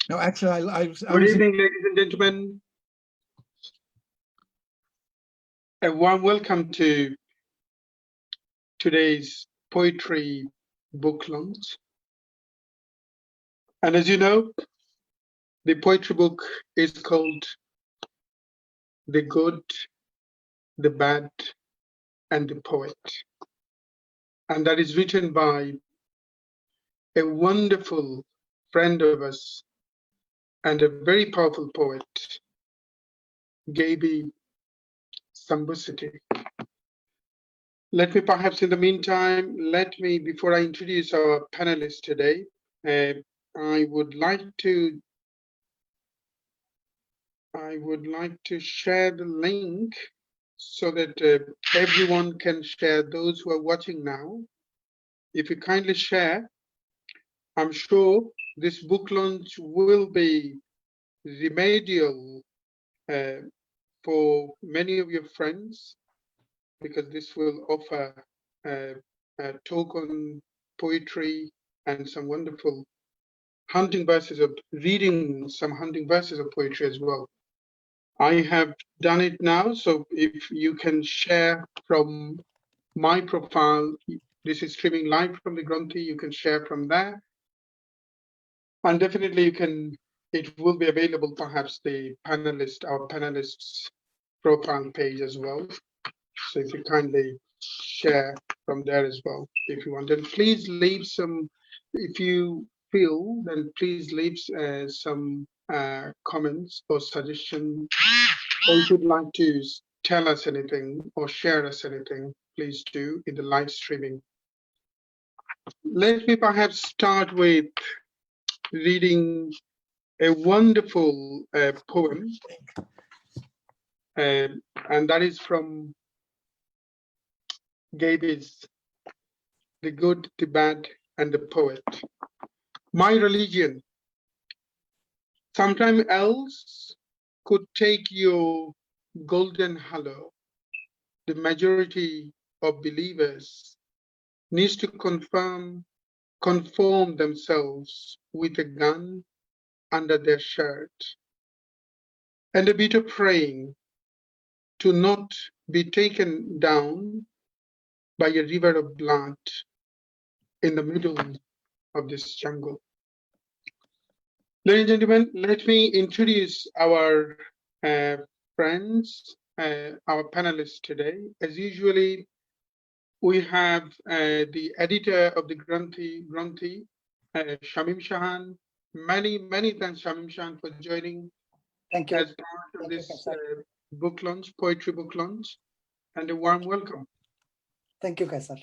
No, actually, I Good was. evening, ladies and gentlemen. A warm welcome to today's poetry book launch. And as you know, the poetry book is called The Good, the Bad, and the Poet. And that is written by a wonderful friend of us and a very powerful poet, Gaby Sambuccetti. Let me perhaps in the meantime, before I introduce our panelists today, I would like to share the link so that everyone can share, those who are watching now. If you kindly share, I'm sure this book launch will be remedial for many of your friends, because this will offer a talk on poetry and some wonderful reading some hunting verses of poetry as well. I have done it now, so if you can share from my profile, this is streaming live from the Gronthee, you can share from there. And definitely it will be available, perhaps our panelists' profile page as well. So if you kindly share from there as well, if you want. And please leave some, if you feel, then please leave some comments or suggestions. Or if you'd like to tell us anything or share us anything, please do in the live streaming. Let me perhaps start with reading a wonderful poem, and that is from Gaby's The Good, the Bad, and the Poet. My religion, sometime else could take your golden halo. The majority of believers needs to conform themselves with a gun under their shirt and a bit of praying to not be taken down by a river of blood in the middle of this jungle. Ladies and gentlemen, let me introduce our friends, our panelists today. As usually, we have the editor of the Gronthee, Shamim Shahan. Many thanks, Shamim Shahan, for joining. Thank you. As part of this book launch, poetry book launch, and a warm welcome. Thank you, Kaysher.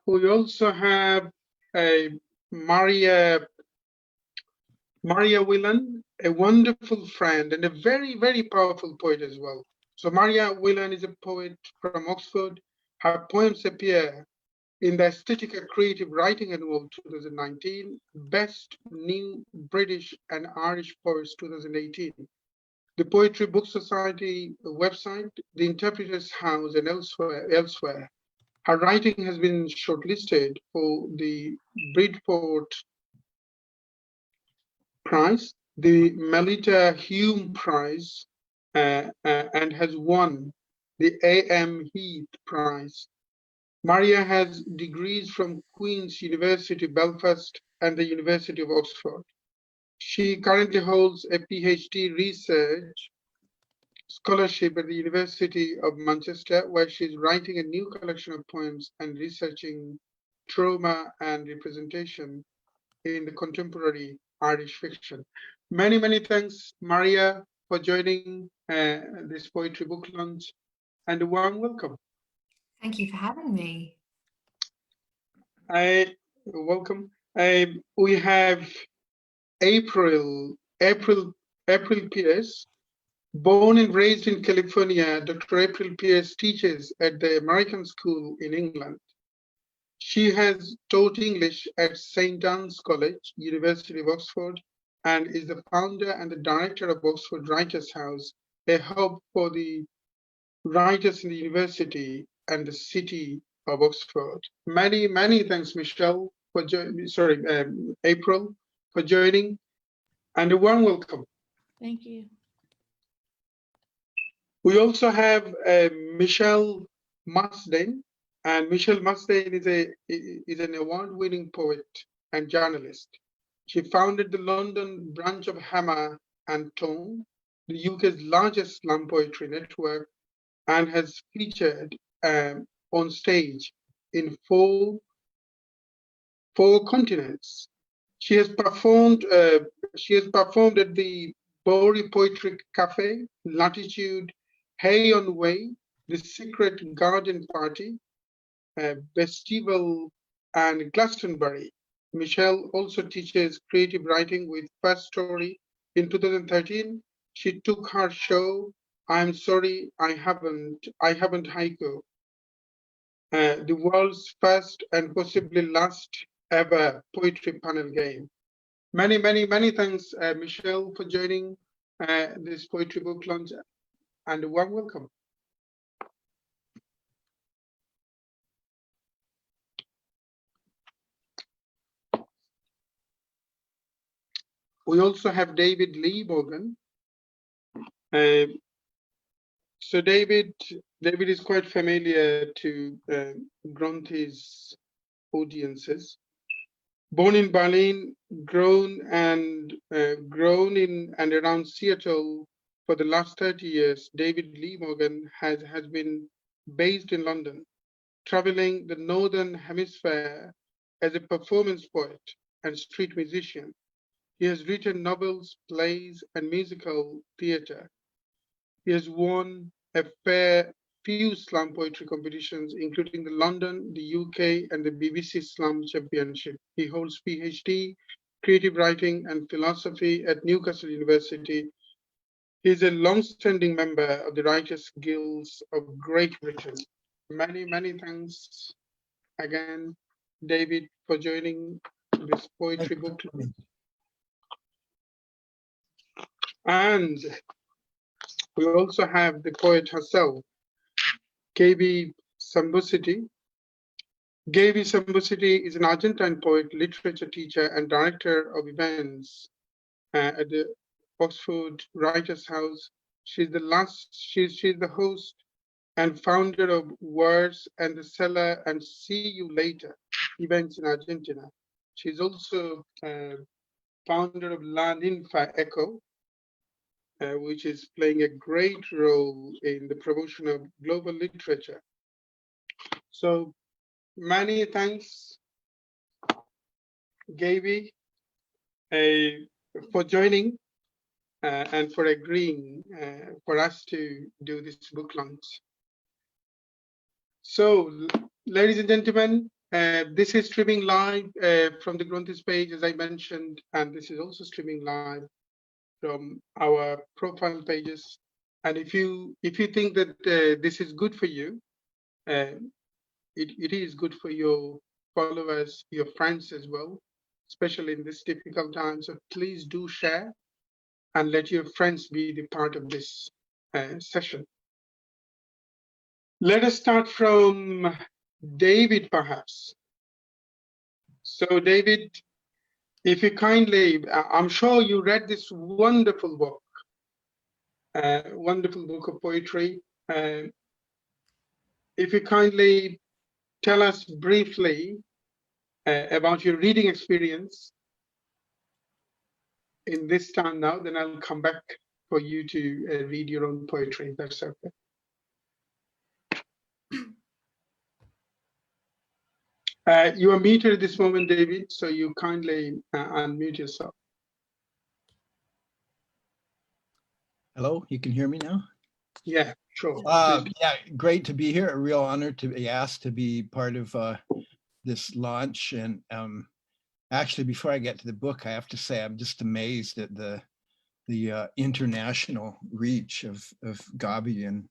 We also have Mariah Whelan, a wonderful friend and a very powerful poet as well. So Mariah Whelan is a poet from Oxford. Her poems appear in the Aesthetic and Creative Writing Award 2019, Best New British and Irish Poets 2018. The Poetry Book Society website, the Interpreter's House, and elsewhere. Her writing has been shortlisted for the Bridport Prize, the Melita Hume Prize, and has won the A.M. Heath Prize. Maria has degrees from Queen's University Belfast and the University of Oxford. She currently holds a PhD research scholarship at the University of Manchester, where she's writing a new collection of poems and researching trauma and representation in the contemporary Irish fiction. Many thanks, Maria, for joining this poetry book launch, and a warm welcome. Thank you for having me. Welcome. We have April Pierce. Born and raised in California, Dr. April Pierce teaches at the American School in England. She has taught English at St. Anne's College, University of Oxford, and is the founder and the director of Oxford Writers' House, a hub for the writers in the university and the city of Oxford. Many thanks, Michelle, for joining. April, for joining, and a warm welcome. Thank you. We also have Michelle Madsen, and Michelle Madsen is an award-winning poet and journalist. She founded the London branch of Hammer and Tone, the UK's largest slam poetry network, and has featured on stage in four continents. She has performed at the Bowery Poetry Cafe, Latitude, Hay on Way, The Secret Garden Party, Festival, and Glastonbury. Michelle also teaches creative writing with First Story. In 2013, she took her show, I'm Sorry, I Haven't Haiku, the world's first and possibly last ever poetry panel game. Many thanks, Michelle, for joining this poetry book launch, and a warm welcome. We also have David Lee Morgan. So David is quite familiar to Gronthee's audiences. Born in Berlin, grown in and around Seattle for the last 30 years, David Lee Morgan has been based in London, traveling the Northern Hemisphere as a performance poet and street musician. He has written novels, plays, and musical theatre. He has won a fair few slam poetry competitions, including the London, the UK, and the BBC Slam Championship. He holds PhD, creative writing and philosophy at Newcastle University. He is a long-standing member of the Writers' Guilds of Great Britain. Many thanks again, David, for joining this poetry book club. And we also have the poet herself, Gaby Sambuccetti. Gaby Sambuccetti is an Argentine poet, literature teacher, and director of events at the Oxford Writers' House. She's the host and founder of Words and the Cellar and See You Later events in Argentina. She's also founder of La Ninfa Echo, which is playing a great role in the promotion of global literature. So many thanks, Gaby, for joining and for agreeing for us to do this book launch. So, ladies and gentlemen, this is streaming live from the Gronthee page, as I mentioned, and this is also streaming live from our profile pages. And if you think that this is good for you, it is good for your followers, your friends as well, especially in this difficult time. So please do share and let your friends be the part of this session. Let us start from David, perhaps. So David, if you kindly, I'm sure you read this wonderful book of poetry. If you kindly tell us briefly about your reading experience in this time now, then I'll come back for you to read your own poetry, if that's okay. You are muted at this moment, David, so you kindly unmute yourself. Hello, you can hear me now? Yeah, sure. Yeah, great to be here. A real honor to be asked to be part of this launch. And actually, before I get to the book, I have to say I'm just amazed at the international reach of Gaby and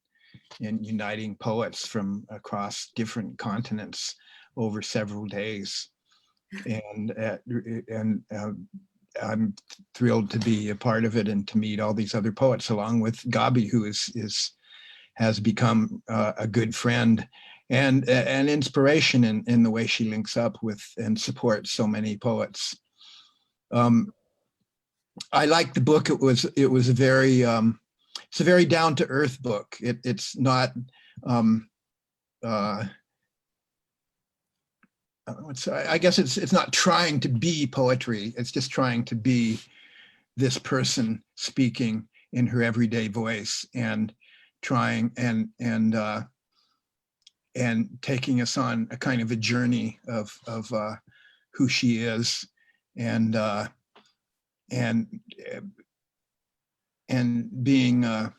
uniting poets from across different continents over several days. And I'm thrilled to be a part of it and to meet all these other poets, along with Gaby, who has become a good friend and an inspiration in the way she links up with and supports so many poets. I liked the book. It was a very it's a very down to earth book. It's not I guess it's not trying to be poetry. It's just trying to be this person speaking in her everyday voice and trying and taking us on a kind of a journey of who she is and being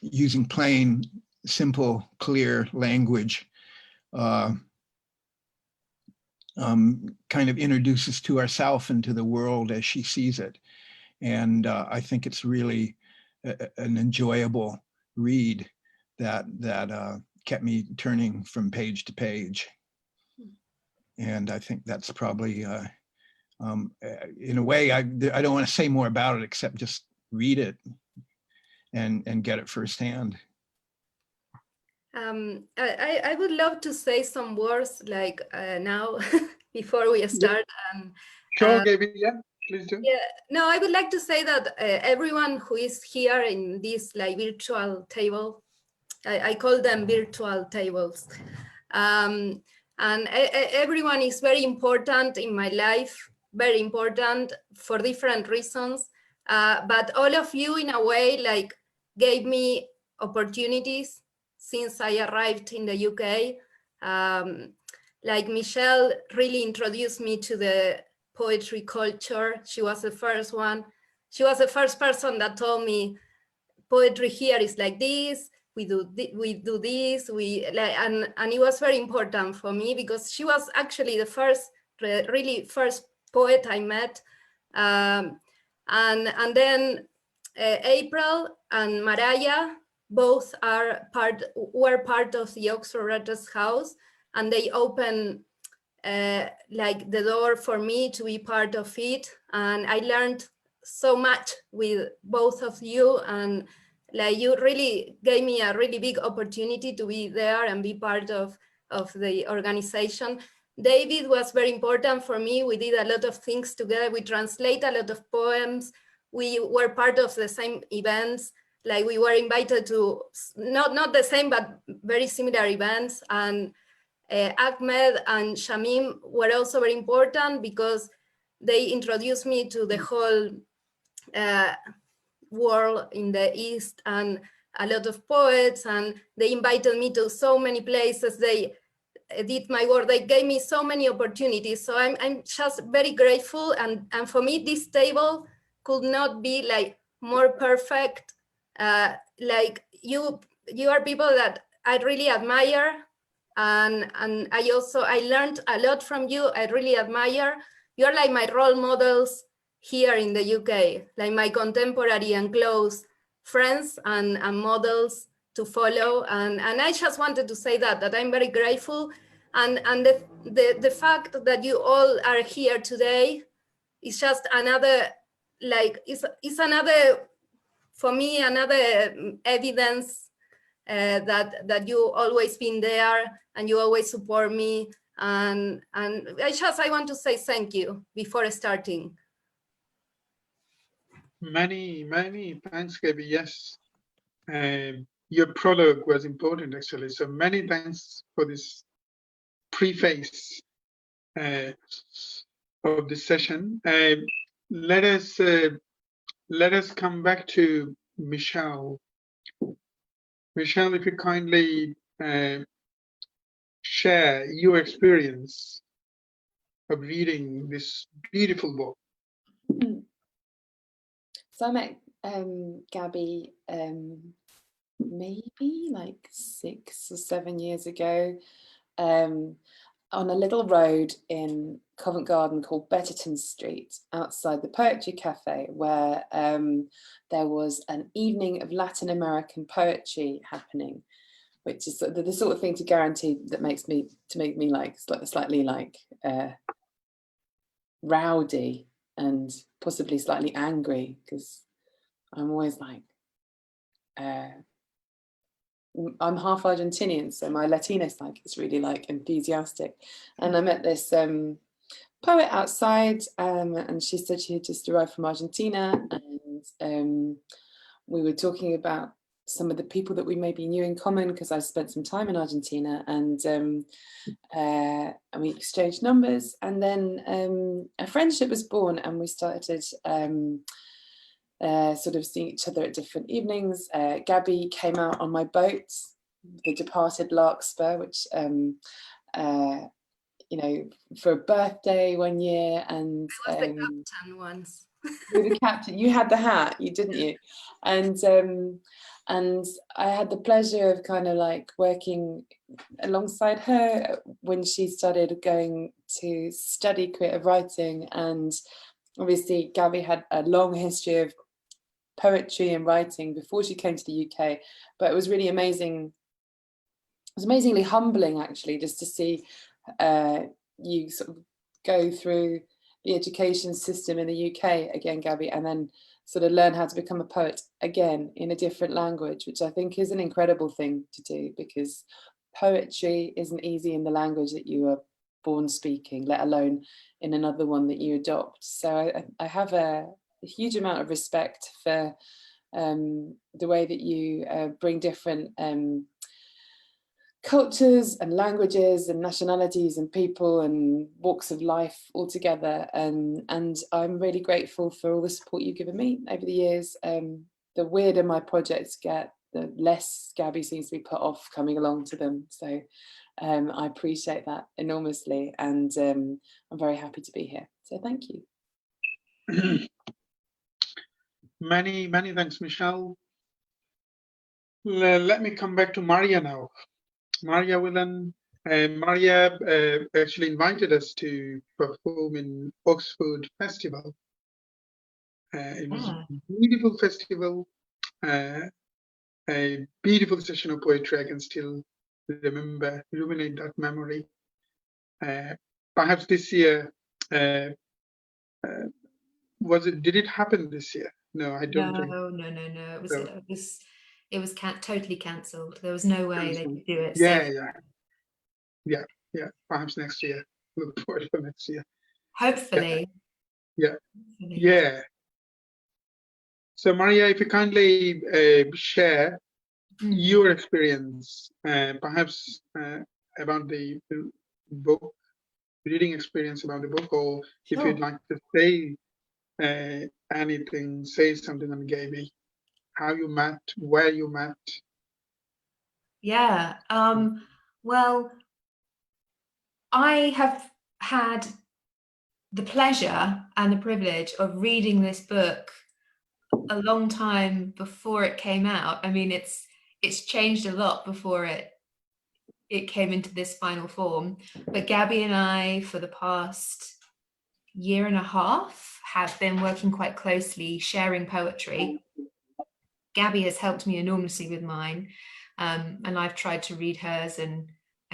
using plain, simple, clear language kind of introduces to ourselves and to the world as she sees it. And I think it's really an enjoyable read that kept me turning from page to page. And I think that's probably, in a way, I don't want to say more about it except just read it and get it firsthand. I would love to say some words like now before we start. Sure, Gaby, yeah, please do. Yeah, no, I would like to say that everyone who is here in this like virtual table, I call them virtual tables, and everyone is very important in my life, very important for different reasons. But all of you, in a way, like gave me opportunities since I arrived in the UK. Like Michelle really introduced me to the poetry culture. She was the first one. She was the first person that told me poetry here is like this. We do this. And it was very important for me because she was actually the first, really first poet I met. And then April and Mariah both were part of the Oxford Writers' House, and they opened like the door for me to be part of it. And I learned so much with both of you, and like you really gave me a really big opportunity to be there and be part of the organization. David was very important for me. We did a lot of things together. We translate a lot of poems. We were part of the same events. Like we were invited to, not the same, but very similar events. And Ahmed and Shamim were also very important because they introduced me to the whole world in the East and a lot of poets, and they invited me to so many places. They did my work. They gave me so many opportunities. So I'm just very grateful. And for me, this table could not be like more perfect. Like you are people that I really admire. And I learned a lot from you. I really admire. You're like my role models here in the UK, like my contemporary and close friends and models to follow. And I just wanted to say that I'm very grateful. And the fact that you all are here today is just another, like, it's another, for me, another evidence that you always been there and you always support me. And I want to say thank you before starting. Many thanks, Gaby. Yes, your prologue was important, actually. So many thanks for this preface of this session. Let us come back to Michelle. Michelle, if you kindly share your experience of reading this beautiful book. So I met Gaby maybe like 6 or 7 years ago on a little road in Covent Garden called Betterton Street, outside the Poetry Cafe, where there was an evening of Latin American poetry happening, which is the sort of thing to guarantee that makes me like slightly like rowdy and possibly slightly angry, because I'm always like, I'm half Argentinian, so my Latina side is really like enthusiastic. And I met this poet outside, and she said she had just arrived from Argentina, and we were talking about some of the people that we maybe knew in common, because I spent some time in Argentina, and we exchanged numbers, and then a friendship was born, and we started sort of seeing each other at different evenings. Gaby came out on my boat, the departed Larkspur, which you know, for a birthday one year, and I was the captain once. you were the captain. You had the hat, you didn't you? And I had the pleasure of kind of like working alongside her when she started going to study creative writing. And obviously Gaby had a long history of poetry and writing before she came to the UK, but it was really amazing. It was amazingly humbling, actually, just to see you sort of go through the education system in the UK again, Gaby, and then sort of learn how to become a poet again in a different language, which I think is an incredible thing to do, because poetry isn't easy in the language that you were born speaking, let alone in another one that you adopt. So I have a huge amount of respect for the way that you bring different cultures and languages and nationalities and people and walks of life all together, and I'm really grateful for all the support you've given me over the years. The weirder my projects get, the less Gaby seems to be put off coming along to them, so I appreciate that enormously, and I'm very happy to be here, so thank you. Many thanks, Michelle. Let me come back to Mariah now. Mariah Whelan. Mariah actually invited us to perform in Oxford Festival. It was a beautiful festival, a beautiful session of poetry. I can still ruminate that memory. Perhaps this year, did it happen this year? No, I don't think. No. It was totally cancelled. There was no way they could do it. Yeah. Perhaps next year. Look forward for next year. Hopefully. Yeah. So Mariah, if you kindly share your experience, perhaps about the book, reading experience about the book, or if you'd like to say anything, say something on Gaby, how you met, where you met. Yeah. Well, I have had the pleasure and the privilege of reading this book a long time before it came out. I mean, it's changed a lot before it came into this final form. But Gaby and I, for the past year and a half, have been working quite closely, sharing poetry. Gaby has helped me enormously with mine, and I've tried to read hers and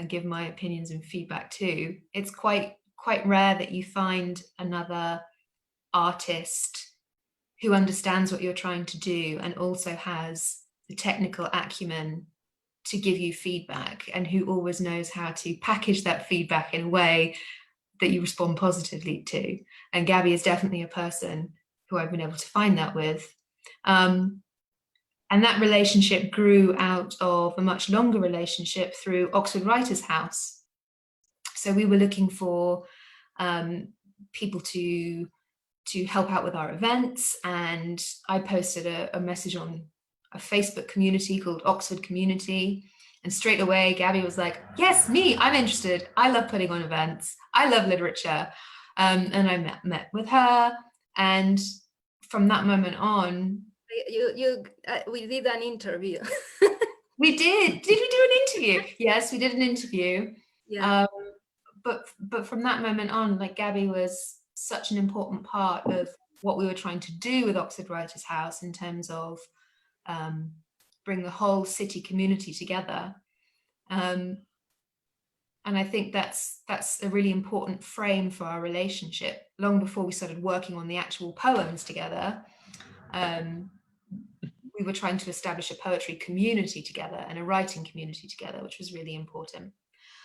give my opinions and feedback too. It's quite rare that you find another artist who understands what you're trying to do and also has the technical acumen to give you feedback, and who always knows how to package that feedback in a way that you respond positively to. And Gaby is definitely a person who I've been able to find that with. And that relationship grew out of a much longer relationship through Oxford Writers' House. So we were looking for people to help out with our events, and I posted a message on a Facebook community called Oxford Community, and straight away Gaby was like, yes, me, I'm interested. I love putting on events. I love literature. And I met with her, and from that moment on, we did an interview. We did. Did we do an interview? Yes, we did an interview. Yeah. But from that moment on, like, Gaby was such an important part of what we were trying to do with Oxford Writers' House in terms of bring the whole city community together. And I think that's a really important frame for our relationship. Long before we started working on the actual poems together, we were trying to establish a poetry community together and a writing community together, which was really important.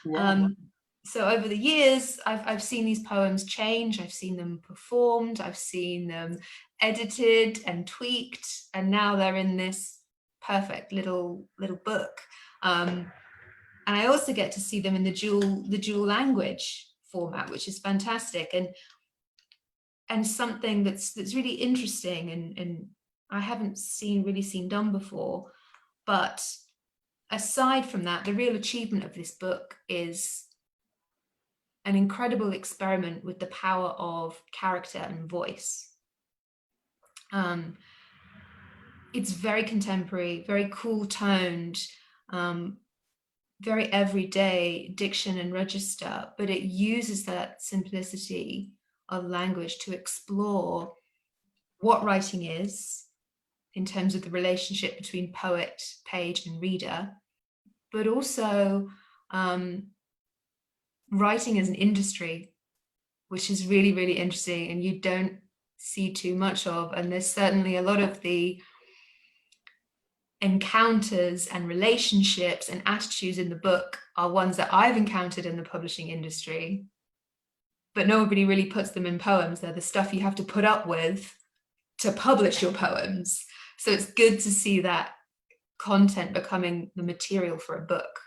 Wow. so over the years, I've seen these poems change. I've seen them performed. I've seen them edited and tweaked, and now they're in this perfect little book. And I also get to see them in the dual language format, which is fantastic, and something that's really interesting and I haven't really seen done before. But aside from that, the real achievement of this book is an incredible experiment with the power of character and voice. It's very contemporary, very cool toned, very everyday diction and register, but it uses that simplicity of language to explore what writing is in terms of the relationship between poet, page, and reader, but also writing as an industry, which is really, really interesting and you don't see too much of. And there's certainly a lot of the encounters and relationships and attitudes in the book are ones that I've encountered in the publishing industry, but nobody really puts them in poems. They're the stuff you have to put up with to publish your poems. So it's good to see that content becoming the material for a book.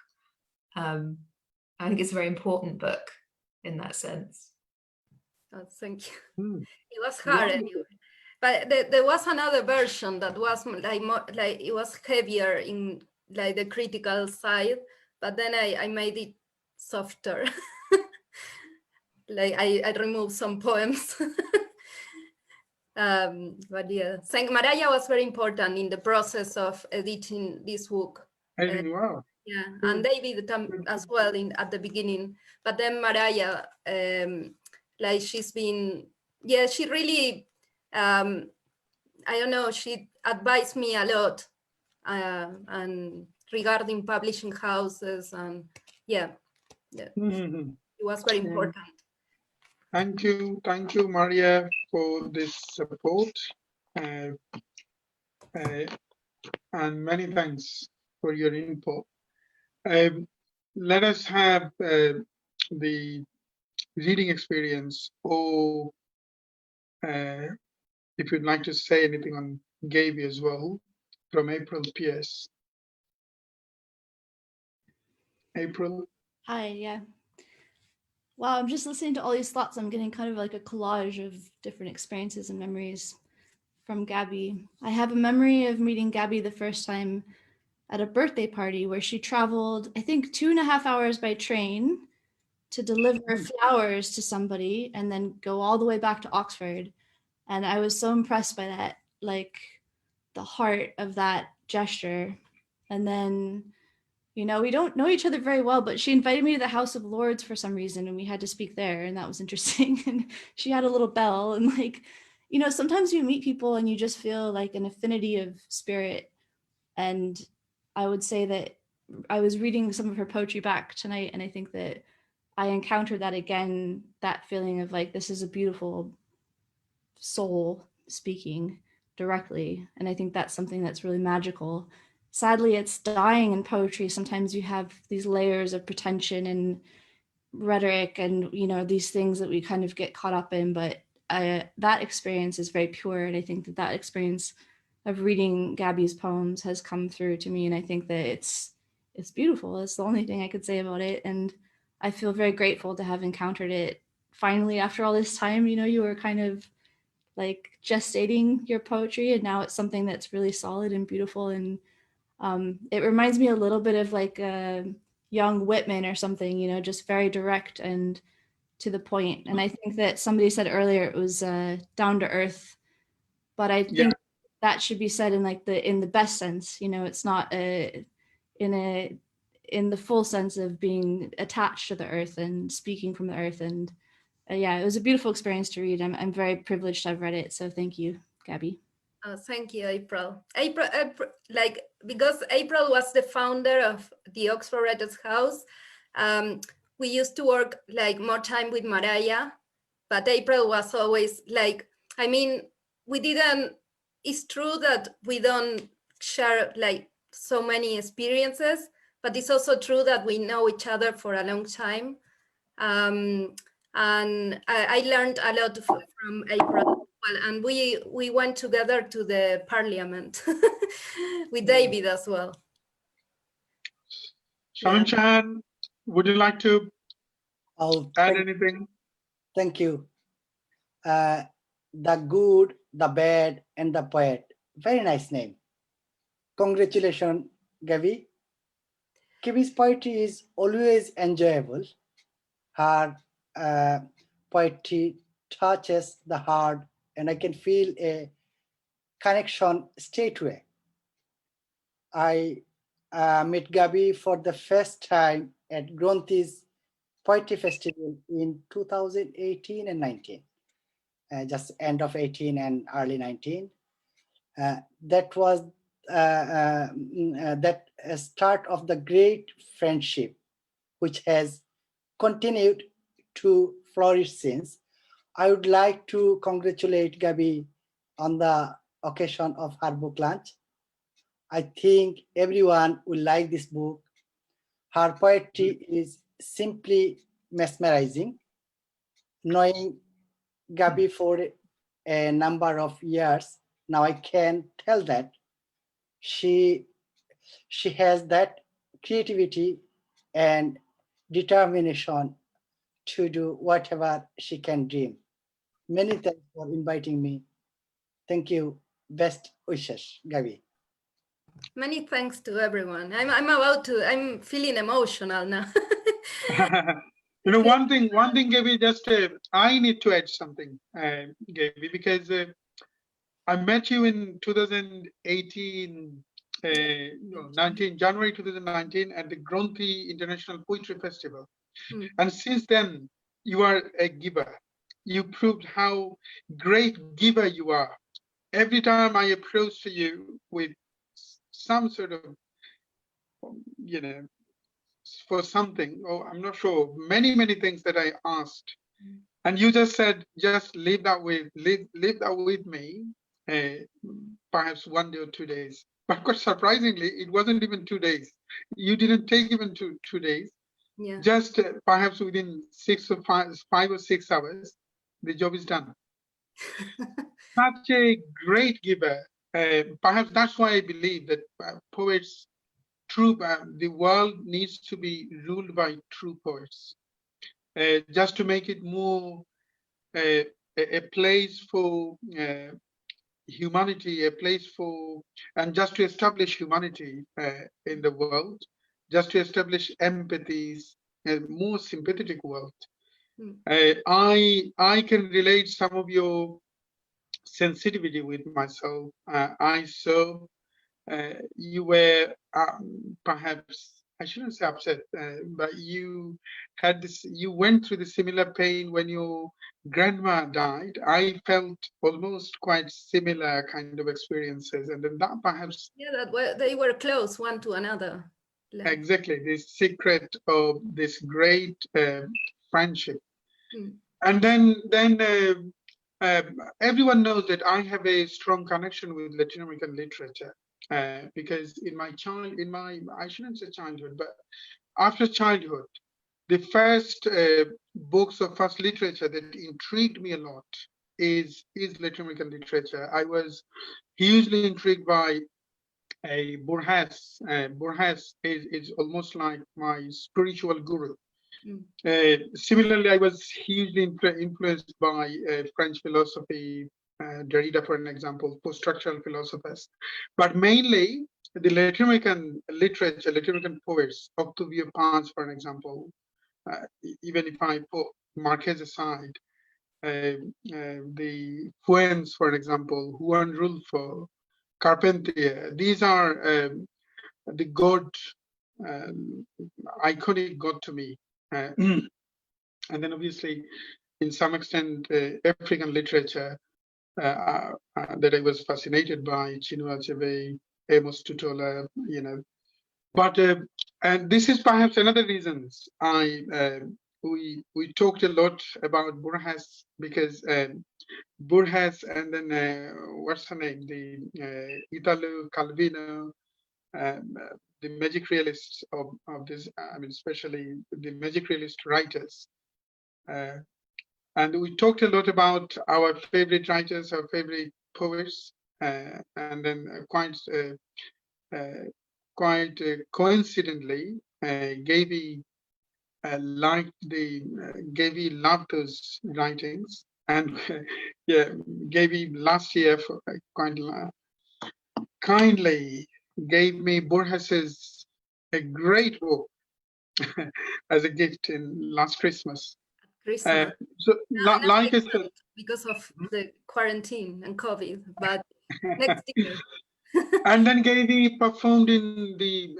I think it's a very important book in that sense. Oh, thank you. Hmm. It was hard anyway. But there was another version that was like more, like it was heavier in like the critical side, but then I made it softer. Like I removed some poems. But yeah, Mariah was very important in the process of editing this book. Wow. Yeah, and David as well at the beginning. But then Mariah, like she's been, yeah, she really, I don't know, she advised me a lot, and regarding publishing houses, and yeah, Mm-hmm. it was very important. Thank you, Maria, for this support, and many thanks for your input. Let us have the reading experience, or if you'd like to say anything on Gaby as well, from April PS. April. Hi, yeah. Wow, I'm just listening to all these thoughts. I'm getting kind of like a collage of different experiences and memories from Gaby. I have a memory of meeting Gaby the first time at a birthday party where she traveled, I think 2.5 hours by train to deliver flowers to somebody and then go all the way back to Oxford. And I was so impressed by that, like the heart of that gesture. And then, you know, we don't know each other very well, but she invited me to the House of Lords for some reason and we had to speak there, and that was interesting. And she had a little bell, and like, you know, sometimes you meet people and you just feel like an affinity of spirit. And I would say that I was reading some of her poetry back tonight, and I think that I encountered that again, that feeling of like, this is a beautiful soul speaking directly. And I think that's something that's really magical. Sadly, it's dying in poetry. Sometimes you have these layers of pretension and rhetoric and, you know, these things that we kind of get caught up in. But that experience is very pure. And I think that that experience of reading Gaby's poems has come through to me. And I think that it's beautiful. It's the only thing I could say about it. And I feel very grateful to have encountered it finally after all this time. You know, you were kind of like gestating your poetry, and now it's something that's really solid and beautiful. And it reminds me a little bit of like a young Whitman or something, you know, just very direct and to the point. And I think that somebody said earlier it was down to earth, but I think that should be said in like in the best sense. You know, it's not in the full sense of being attached to the earth and speaking from the earth. And yeah, it was a beautiful experience to read. I'm very privileged to have read it. So thank you, Gaby. Oh, thank you, April. April, like, because April was the founder of the Oxford Writers' House, we used to work like more time with Mariah, but April was always like, I mean, we didn't, it's true that we don't share like so many experiences, but it's also true that we know each other for a long time. And I learned a lot from April as well. And we went together to the parliament with David as well. Shamim Shahan, would you like to Oh, add anything? thank you. The Good, the Bad, and the Poet. Very nice name. Congratulations, Gaby. Gaby's poetry is always enjoyable. Her poetry touches the heart, and I can feel a connection straight away. I met Gaby for the first time at Gronthee's Poetry Festival in 2018 and 19, just end of 18 and early 19. That was that start of the great friendship, which has continued to flourish since. I would like to congratulate Gaby on the occasion of her book launch. I think everyone will like this book. Her poetry is simply mesmerizing. Knowing Gaby for a number of years now, I can tell that she has that creativity and determination to do whatever she can dream. Many thanks for inviting me. Thank you. Best wishes, Gaby. Many thanks to everyone. I'm feeling emotional now. You know, one thing, Gaby, just I need to add something, Gaby, because I met you in 2018, no, January 2019 at the Gronthee International Poetry Festival. And since then, you are a giver. You proved how great giver you are. Every time I approach to you with some sort of, you know, for something, or I'm not sure, many things that I asked, and you just said, just leave that with me, perhaps 1 day or 2 days. But quite surprisingly, it wasn't even 2 days. You didn't take even 2 days. Yeah. Just perhaps within 5 or 6 hours, the job is done. Such a great giver. Perhaps that's why I believe that poets, the world needs to be ruled by true poets, just to make it more a place for humanity, a place for, and just to establish humanity in the world, just to establish empathies, a more sympathetic world. I can relate some of your sensitivity with myself. I saw you were perhaps, I shouldn't say upset, but you had this, you went through the similar pain when your grandma died. I felt almost quite similar kind of experiences, and then that perhaps, Yeah, they were close one to another. exactly, the secret of this great friendship. And then everyone knows that I have a strong connection with Latin American literature, because in my I shouldn't say childhood, but after childhood, the first books of first literature that intrigued me a lot is Latin American literature. I was hugely intrigued by Borges. Borges is almost like my spiritual guru. Similarly, I was hugely influenced by French philosophy, Derrida, for an example, post-structural philosophers, but mainly the Latin American literature, Latin American poets, Octavio Paz, for an example, even if I put Marquez aside, the Fuentes, for example, Juan Rulfo, Carpentier, these are the god, iconic god to me. And then obviously, in some extent, African literature that I was fascinated by, Chinua Achebe, Amos Tutola, you know. But and this is perhaps another reasons we talked a lot about Borges, because Borges, and then what's her name, the Italo Calvino, the magic realists of this, I mean, especially the magic realist writers. And we talked a lot about our favorite writers, our favorite poets, and then quite coincidentally, Gaby Gaby loved those writings, and yeah, Gaby last year quite kindly gave me Borges's a great book as a gift in last Christmas. Christmas. So, Now like we I said, can't because of the quarantine and COVID, but next year. and then Gaby performed in the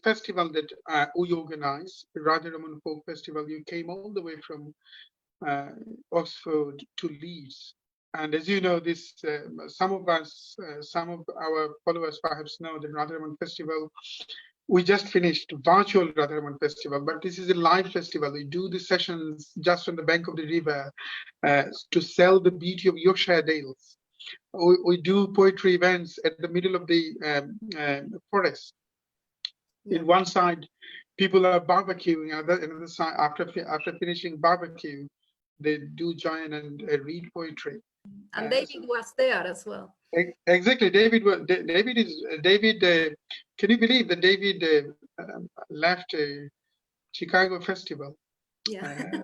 festival that we organized, Radha Raman Folk Festival. You came all the way from Oxford to Leeds. And as you know, this some of our followers perhaps know the Radha Raman Festival. We just finished virtual Radha Raman Festival, but this is a live festival. We do the sessions just on the bank of the river to sell the beauty of Yorkshire Dales. We do poetry events at the middle of the forest. Yeah. In one side, people are barbecuing. Another side, after finishing barbecue, they do join and read poetry. And David was there as well. Exactly, David. Can you believe that David left a Chicago festival? Yeah.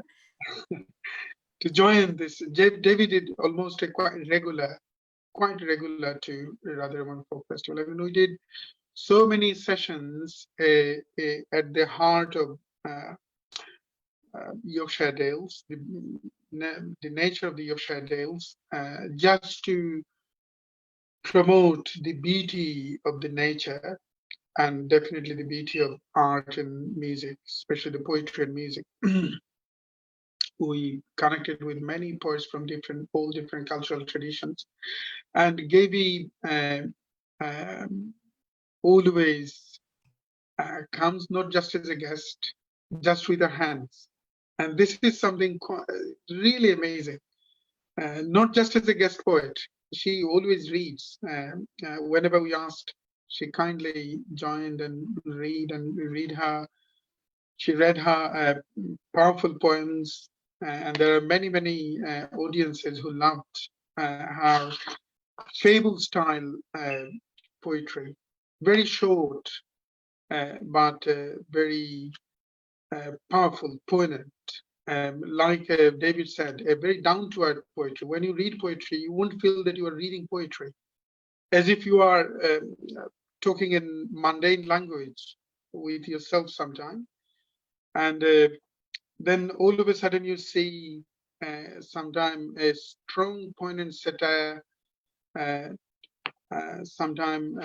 To join this? David is almost quite regular to Radha Raman Folk Festival. I mean, we did so many sessions at the heart of Yorkshire Dales, the nature of the Yorkshire Dales, just to promote the beauty of the nature and definitely the beauty of art and music, especially the poetry and music. We connected with many poets from all different cultural traditions, and Gaby always comes not just as a guest, just with her hands. And this is something really amazing. Not just as a guest poet, she always reads. Whenever we asked, she kindly joined and read her. She read her powerful poems, and there are many audiences who loved her fable style poetry. Very short, but very powerful, poignant. Like David said, a very down-to-earth poetry. When you read poetry, you won't feel that you are reading poetry, as if you are talking in mundane language with yourself sometime. And then all of a sudden you see sometime a strong, poignant satire. Sometime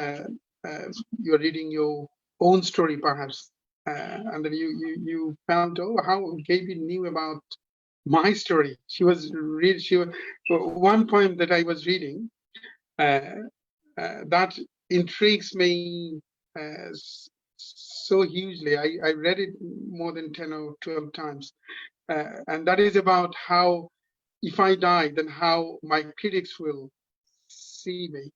you're reading your own story, perhaps. And then you found, oh, how Gaby knew about my story. One poem that I was reading that intrigues me so hugely. I read it more than 10 or 12 times. And that is about how, if I die, then how my critics will see me.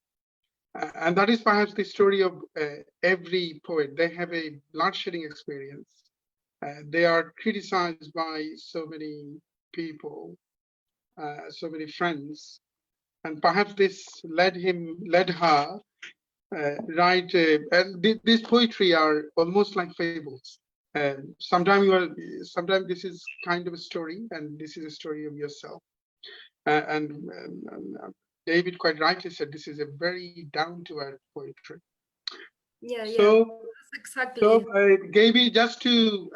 And that is perhaps the story of every poet. They have a bloodshedding experience. They are criticized by so many people, so many friends, and perhaps this led her write. These poetry are almost like fables. Sometimes this is kind of a story, and this is a story of yourself. And David quite rightly said this is a very down-to-earth poetry. Yeah, so, exactly. So, Gaby, just to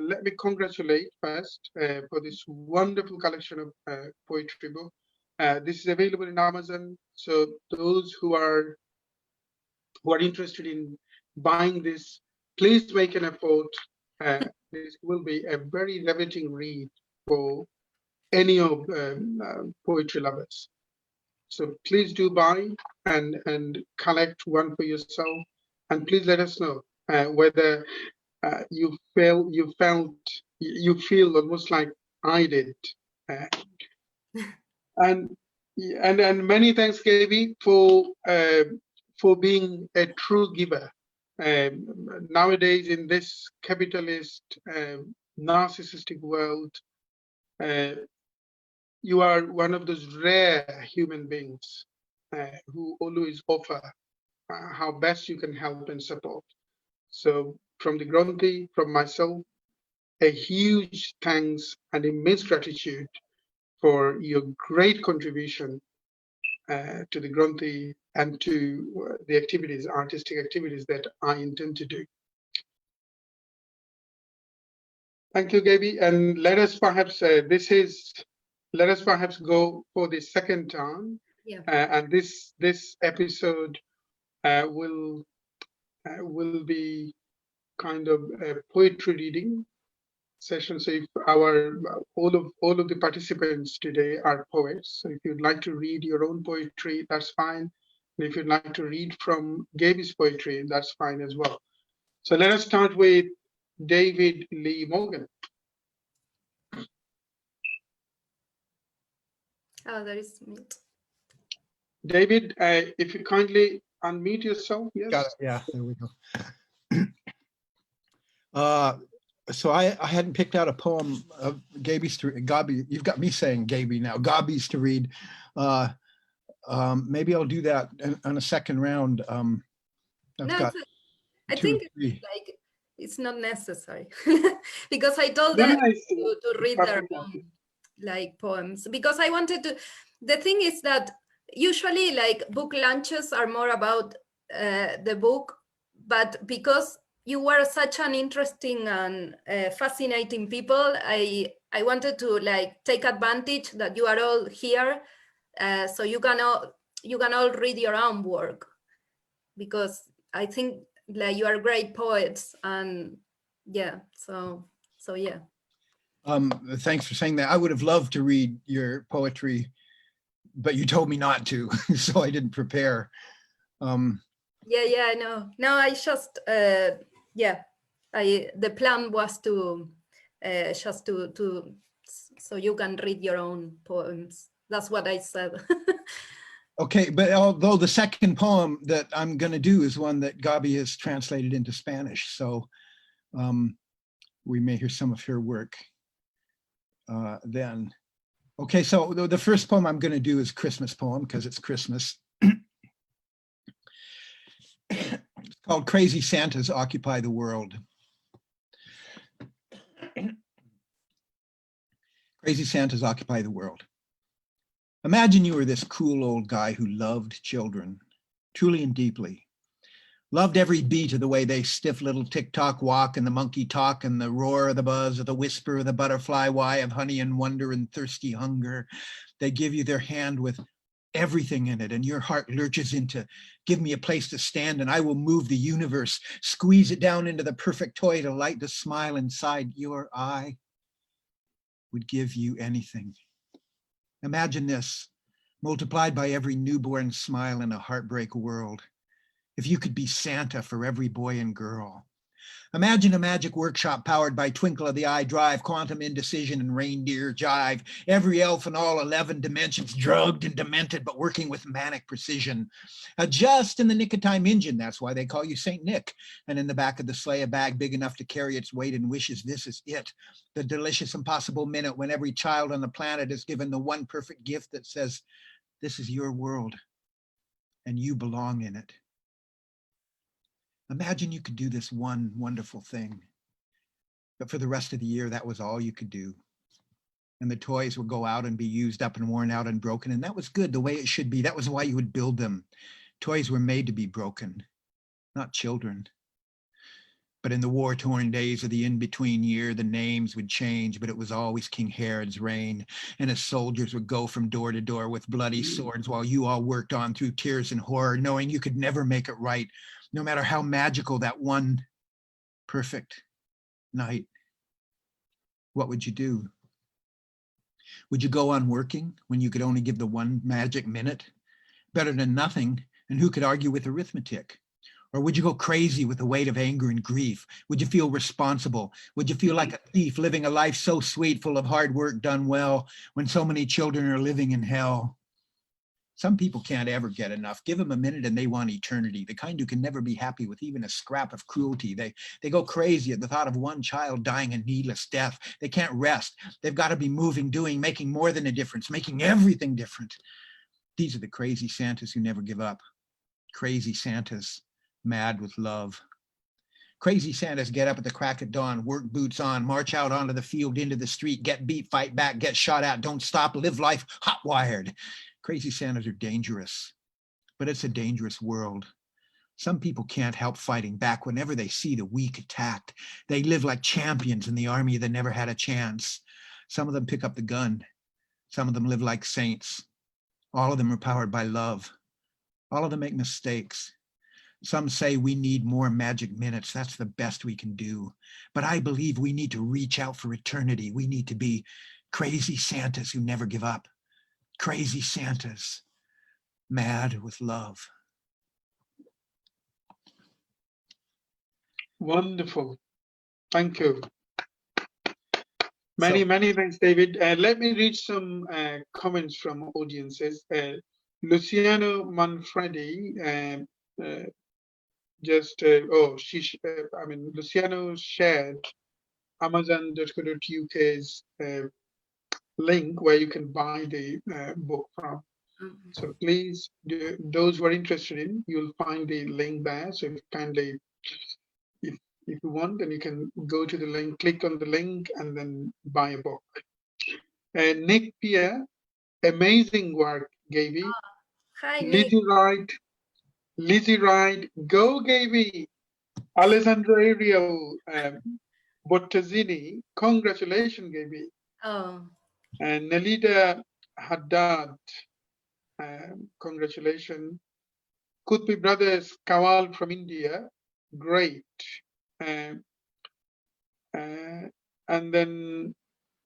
let me congratulate first for this wonderful collection of poetry book. This is available in Amazon. So those who are interested in buying this, please make an effort. This will be a very riveting read for any of poetry lovers. So please do buy and collect one for yourself, and please let us know whether you feel almost like I did. And many thanks, Gaby, for being a true giver. Nowadays, in this capitalist narcissistic world, you are one of those rare human beings who always offer how best you can help and support. So from the Gronthee, from myself, a huge thanks and immense gratitude for your great contribution to the Gronthee and to the activities, artistic activities that I intend to do. Thank you, Gaby. And let us perhaps let us perhaps go for the second time. Yeah. And this episode will be kind of a poetry reading session. So if all of the participants today are poets, so if you'd like to read your own poetry, that's fine. And if you'd like to read from Gaby's poetry, that's fine as well. So let us start with David Lee Morgan. Oh, there is mute. David, if you kindly unmute yourself, yes. Got it. Yeah, there we go. So I hadn't picked out a poem of Gaby's to read. Gaby, you've got me saying Gaby now. Gaby's to read. Maybe I'll do that on a second round. I think like it's not necessary because I told them to read their own like poems, because I wanted to. The thing is that usually like book launches are more about the book, but because you were such an interesting and fascinating people, I wanted to like take advantage that you are all here, so you can all read your own work, because I think like you are great poets, and yeah, so yeah. Thanks for saying that. I would have loved to read your poetry, but you told me not to, so I didn't prepare. Yeah, no, I just yeah, the plan was to just to so you can read your own poems. That's what I said. Okay, but although the second poem that I'm going to do is one that Gaby has translated into Spanish, so we may hear some of her work then. Okay, so the first poem I'm going to do is Christmas poem because it's Christmas. It's called Crazy Santas Occupy the World. Crazy Santas Occupy the World. Imagine you were this cool old guy who loved children, truly and deeply. Loved every beat of the way they stiff little tick-tock walk and the monkey talk and the roar of the buzz of the whisper of the butterfly why of honey and wonder and thirsty hunger. They give you their hand with everything in it, and your heart lurches into, give me a place to stand and I will move the universe, squeeze it down into the perfect toy to light the smile inside your eye. Would give you anything. Imagine this, multiplied by every newborn smile in a heartbreak world. If you could be Santa for every boy and girl. Imagine a magic workshop powered by twinkle of the eye drive, quantum indecision and reindeer jive. Every elf in all 11 dimensions, drugged and demented, but working with manic precision. Just in the nick of time engine, that's why they call you Saint Nick. And in the back of the sleigh, a bag big enough to carry its weight and wishes this is it. The delicious impossible minute when every child on the planet is given the one perfect gift that says, this is your world and you belong in it. Imagine you could do this one wonderful thing, but for the rest of the year, that was all you could do. And the toys would go out and be used up and worn out and broken. And that was good, the way it should be. That was why you would build them. Toys were made to be broken, not children. But in the war-torn days of the in-between year, the names would change, but it was always King Herod's reign. And his soldiers would go from door to door with bloody swords while you all worked on through tears and horror, knowing you could never make it right, no matter how magical that one perfect night. What would you do? Would you go on working when you could only give the one magic minute? Better than nothing, and who could argue with arithmetic? Or would you go crazy with the weight of anger and grief? Would you feel responsible? Would you feel like a thief living a life so sweet, full of hard work done well, when so many children are living in hell? Some people can't ever get enough. Give them a minute and they want eternity. The kind who can never be happy with even a scrap of cruelty. They go crazy at the thought of one child dying a needless death. They can't rest. They've got to be moving, doing, making more than a difference, making everything different. These are the crazy Santas who never give up. Crazy Santas, mad with love. Crazy Santas get up at the crack of dawn, work boots on, march out onto the field, into the street, get beat, fight back, get shot at, don't stop, live life hot-wired. Crazy Santas are dangerous, but it's a dangerous world. Some people can't help fighting back whenever they see the weak attacked. They live like champions in the army that never had a chance. Some of them pick up the gun. Some of them live like saints. All of them are powered by love. All of them make mistakes. Some say we need more magic minutes. That's the best we can do. But I believe we need to reach out for eternity. We need to be crazy Santas who never give up. Crazy Santas, mad with love. Wonderful. Thank you. Many thanks, David. Let me read some comments from audiences. Luciano Manfredi Luciano shared Amazon.co.uk's link where you can buy the book from. So please, those who are interested in, you'll find the link there. So kindly, if you want, then you can go to the link, click on the link, and then buy a book. Nick Pierre, amazing work, Gaby. Hi, Nick. Lizzie Wright, go Gaby. Alessandro Ariel, Bottazini, congratulations, Gaby. Oh. And Nelida Haddad, congratulations. Kutbi Brothers, Kawal from India, great. And then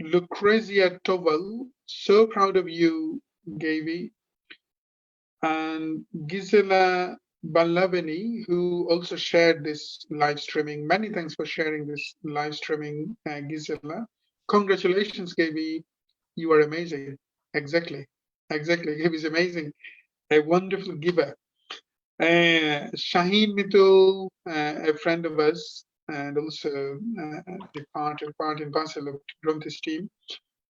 Lucrezia Toval, so proud of you, Gaby. And Gisela Ballaveni, who also shared this live streaming. Many thanks for sharing this live streaming, Gisela. Congratulations, Gaby. You are amazing. Exactly. Gaby is amazing. A wonderful giver. Shaheen Mitul, a friend of us, and also the part and parcel of Gronthee's team.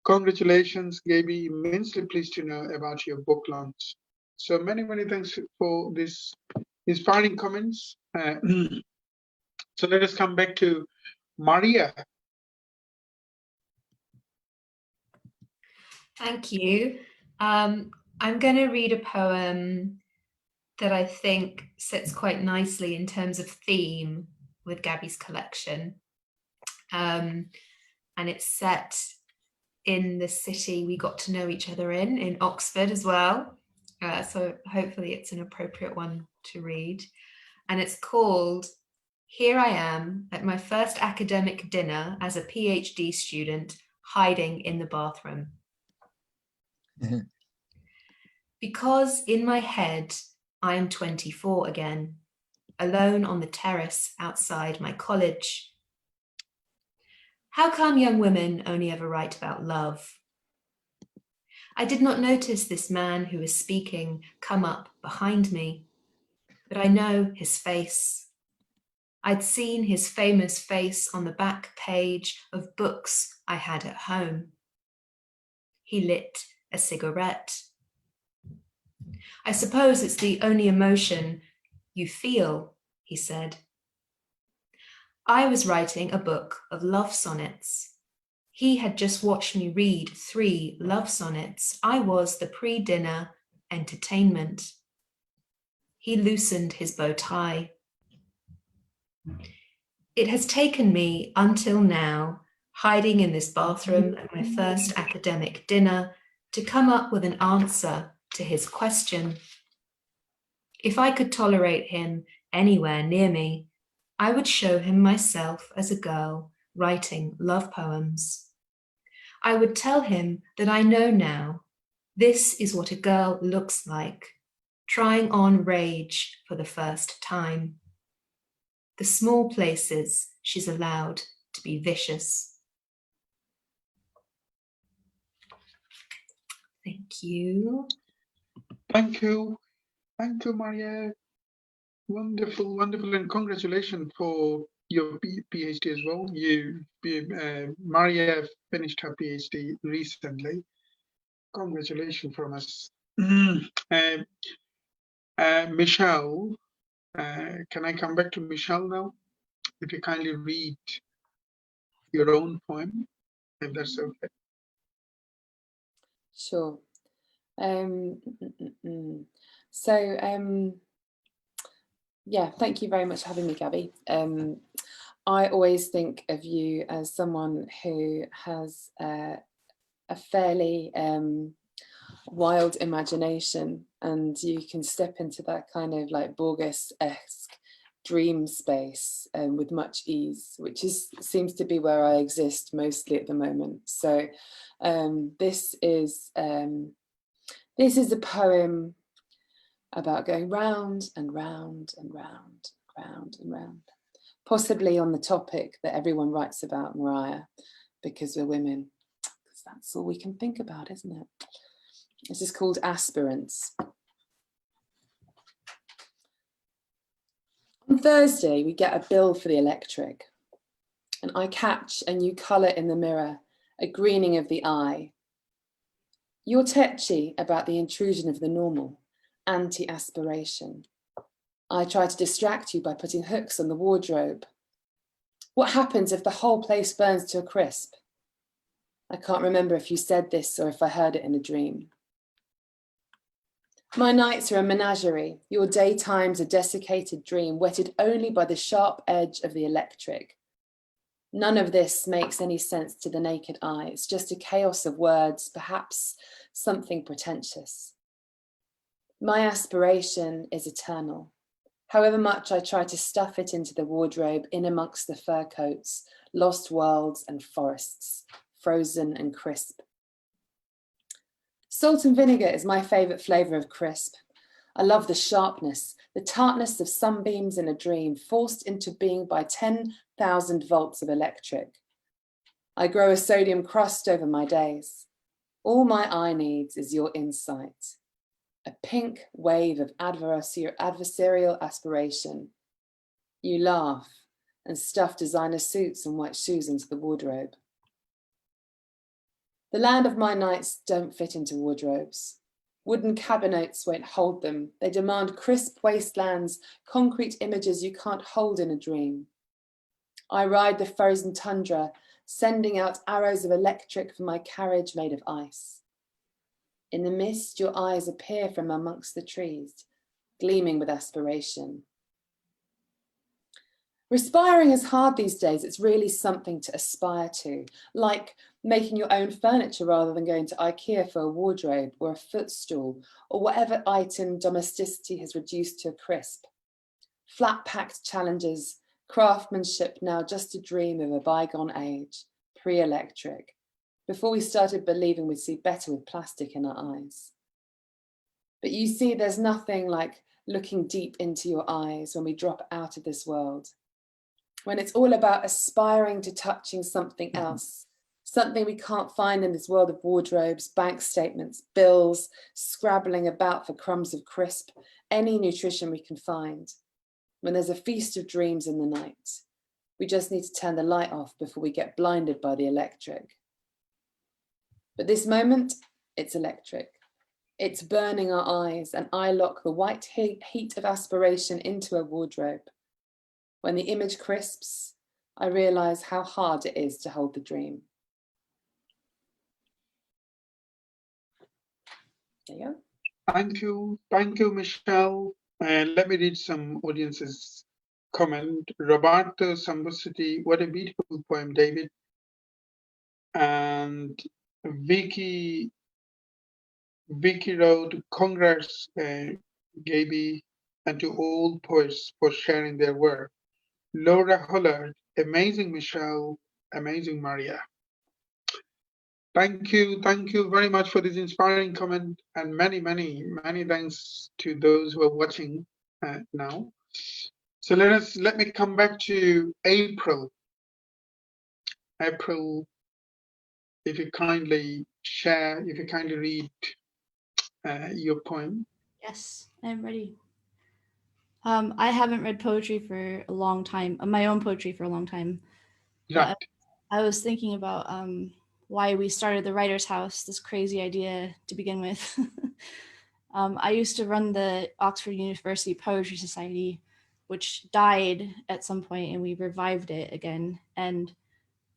Congratulations, Gaby. Immensely pleased to know about your book launch. So many thanks for this inspiring comments. So let us come back to Maria. Thank you. I'm going to read a poem that I think sits quite nicely in terms of theme with Gaby's collection. And it's set in the city we got to know each other in Oxford as well. So hopefully it's an appropriate one to read. And it's called Here I Am at My First Academic Dinner as a PhD Student, Hiding in the Bathroom. Because in my head, I am 24 again, alone on the terrace outside my college. How come young women only ever write about love? I did not notice this man who is speaking come up behind me, but I know his face. I'd seen his famous face on the back page of books I had at home. He lit a cigarette. I suppose it's the only emotion you feel, he said. I was writing a book of love sonnets. He had just watched me read 3 love sonnets. I was the pre-dinner entertainment. He loosened his bow tie. It has taken me until now, hiding in this bathroom at my first academic dinner, to come up with an answer to his question. If I could tolerate him anywhere near me, I would show him myself as a girl writing love poems. I would tell him that I know now, this is what a girl looks like, trying on rage for the first time. The small places she's allowed to be vicious. Thank you. Thank you, Maria. Wonderful, wonderful, and congratulations for your PhD as well. Maria finished her PhD recently. Congratulations from us. Michelle, can I come back to Michelle now? If you kindly read your own poem, if that's okay. Sure. So, yeah, thank you very much for having me, Gaby. I always think of you as someone who has a fairly wild imagination, and you can step into that kind of like Borges-esque dream space with much ease, which seems to be where I exist mostly at the moment. So this is a poem about going round and round and round, round and round, possibly on the topic that everyone writes about, Mariah, because we're women, because that's all we can think about, isn't it? This is called Aspirants. On Thursday, we get a bill for the electric, and I catch a new colour in the mirror, a greening of the eye. You're tetchy about the intrusion of the normal, anti-aspiration. I try to distract you by putting hooks on the wardrobe. What happens if the whole place burns to a crisp? I can't remember if you said this or if I heard it in a dream. My nights are a menagerie, your daytime's a desiccated dream, wetted only by the sharp edge of the electric. None of this makes any sense to the naked eye. It's just a chaos of words, perhaps something pretentious. My aspiration is eternal. However much I try to stuff it into the wardrobe, in amongst the fur coats, lost worlds and forests, frozen and crisp. Salt and vinegar is my favourite flavour of crisp. I love the sharpness, the tartness of sunbeams in a dream, forced into being by 10,000 volts of electric. I grow a sodium crust over my days. All my eye needs is your insight. A pink wave of adversarial aspiration. You laugh and stuff designer suits and white shoes into the wardrobe. The land of my nights don't fit into wardrobes. Wooden cabinets won't hold them. They demand crisp wastelands, concrete images you can't hold in a dream. I ride the frozen tundra, sending out arrows of electric from my carriage made of ice. In the mist, your eyes appear from amongst the trees, gleaming with aspiration. Respiring is hard these days. It's really something to aspire to, like making your own furniture rather than going to IKEA for a wardrobe or a footstool or whatever item domesticity has reduced to a crisp. Flat-packed challenges, craftsmanship now just a dream of a bygone age, pre-electric, before we started believing we'd see better with plastic in our eyes. But you see, there's nothing like looking deep into your eyes when we drop out of this world. When it's all about aspiring to touching something else, something we can't find in this world of wardrobes, bank statements, bills, scrabbling about for crumbs of crisp, any nutrition we can find. When there's a feast of dreams in the night, we just need to turn the light off before we get blinded by the electric. But this moment, it's electric. It's burning our eyes, and I lock the white heat of aspiration into a wardrobe. When the image crisps, I realize how hard it is to hold the dream. There you go. Thank you, Michelle. Let me read some audience's comment. Roberto Sambuccetti, what a beautiful poem, David. And Vicky wrote, congrats, Gaby, and to all poets for sharing their work. Laura Hollard, amazing Michelle, amazing Maria. Thank you very much for this inspiring comment, and many thanks to those who are watching now. So let me come back to April. April, if you kindly read your poem. Yes, I'm ready. I haven't read poetry for a long time, my own poetry for a long time. Right. I was thinking about why we started the Writers' House, this crazy idea to begin with. I used to run the Oxford University Poetry Society, which died at some point, and we revived it again. And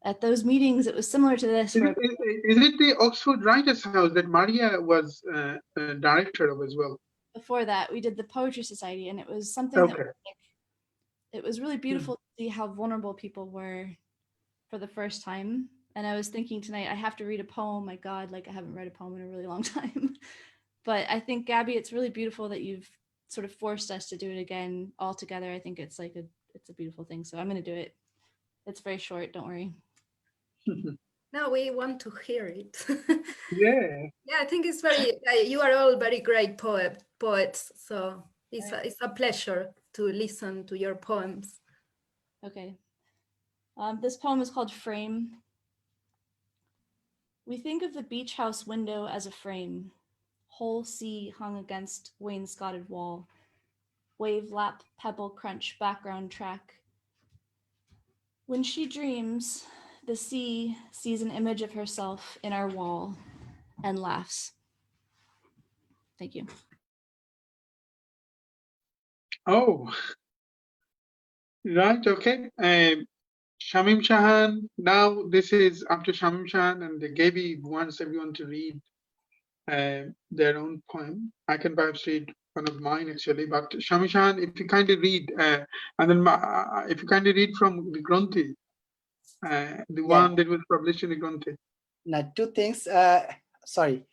at those meetings, it was similar to this. Is Where is it the Oxford Writers' House that Mariah was director of as well? before that, we did the Poetry Society, and it was something that Okay. it was really beautiful to see how vulnerable people were for the first time. And I was thinking tonight, I have to read a poem. My God, like I haven't read a poem in a really long time. But I think, Gaby, it's really beautiful that you've sort of forced us to do it again all together. I think it's like it's a beautiful thing. So I'm going to do it. It's very short. Don't worry. Now we want to hear it. Yeah. Yeah, I think it's very, you are all very great poets. So it's a pleasure to listen to your poems. Okay. This poem is called Frame. We think of the beach house window as a frame, whole sea hung against wainscoted wall, wave lap, pebble crunch, background track. When she dreams, the sea sees an image of herself in our wall and laughs. Thank you. Oh, right. Okay. Shamim Shahan. Now this is after Shamim Shahan, and Gaby wants everyone to read their own poem. I can perhaps read one of mine actually, but Shamim Shahan, if you kindly read, and then if you kindly read from the Gronthee, the one that was published in the Gronthee. Now, two things. Sorry,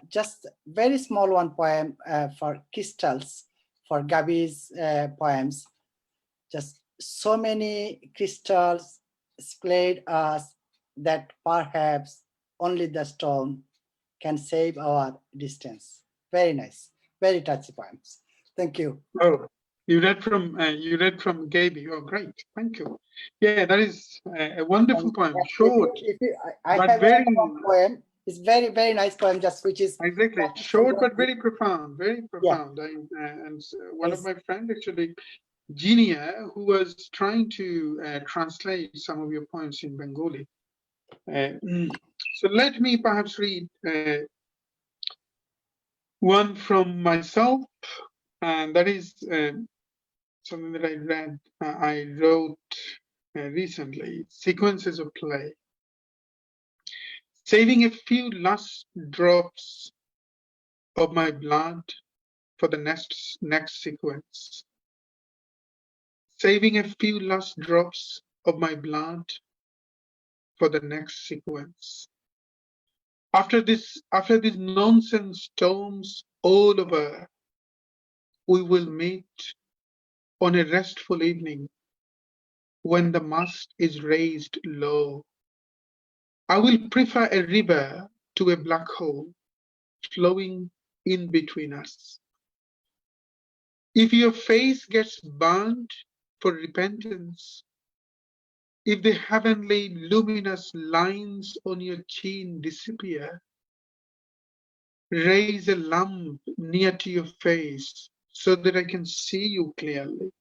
just very small one poem for crystals, for Gaby's poems. Just so many crystals splayed us that perhaps only the stone can save our distance. Very nice, very touchy poems. Thank you. Oh, you read from Gaby. Oh, great, thank you. Yeah, that is a wonderful poem. Short, I but have very one poem. It's very nice poem, just which is exactly short but very profound. Very profound. One of Yes. my friends actually, Genia, who was trying to translate some of your poems in Bengali. So let me perhaps read one from myself, and that is something that I wrote recently, Sequences of Play. Saving a few last drops of my blood for the next sequence. Saving a few last drops of my blood for the next sequence. After this nonsense storms all over, we will meet on a restful evening when the mast is raised low. I will prefer a river to a black hole flowing in between us. If your face gets burned for repentance, if the heavenly luminous lines on your chin disappear, raise a lamp near to your face so that I can see you clearly.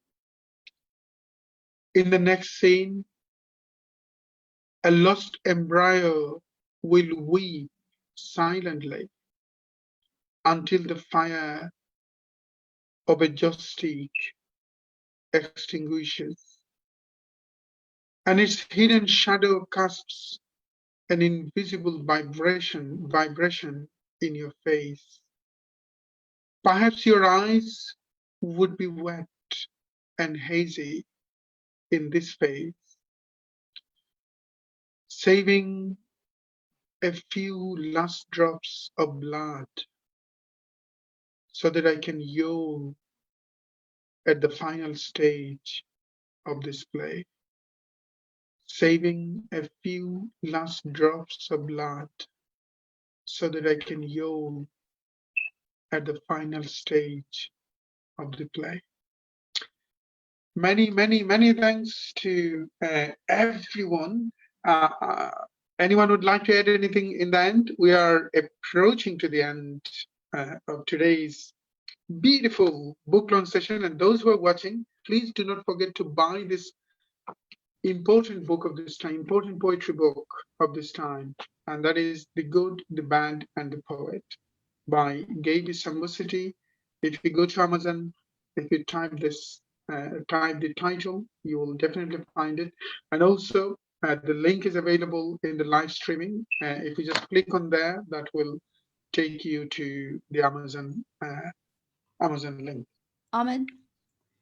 In the next scene, a lost embryo will weep silently until the fire of a joystick extinguishes, and its hidden shadow casts an invisible vibration in your face. Perhaps your eyes would be wet and hazy in this phase, saving a few last drops of blood so that I can yawn at the final stage of this play. Saving a few last drops of blood so that I can yawn at the final stage of the play. Many thanks to everyone. Anyone would like to add anything in the end? We are approaching to the end of today's beautiful book launch session. And those who are watching, please do not forget to buy this important book of this time, important poetry book of this time. And that is The Good, the Bad, and the Poet by Gaby Sambuccetti. If you go to Amazon, if you type the title, you will definitely find it. And also, the link is available in the live streaming. If you just click on there, that will take you to the Amazon link. Ahmed?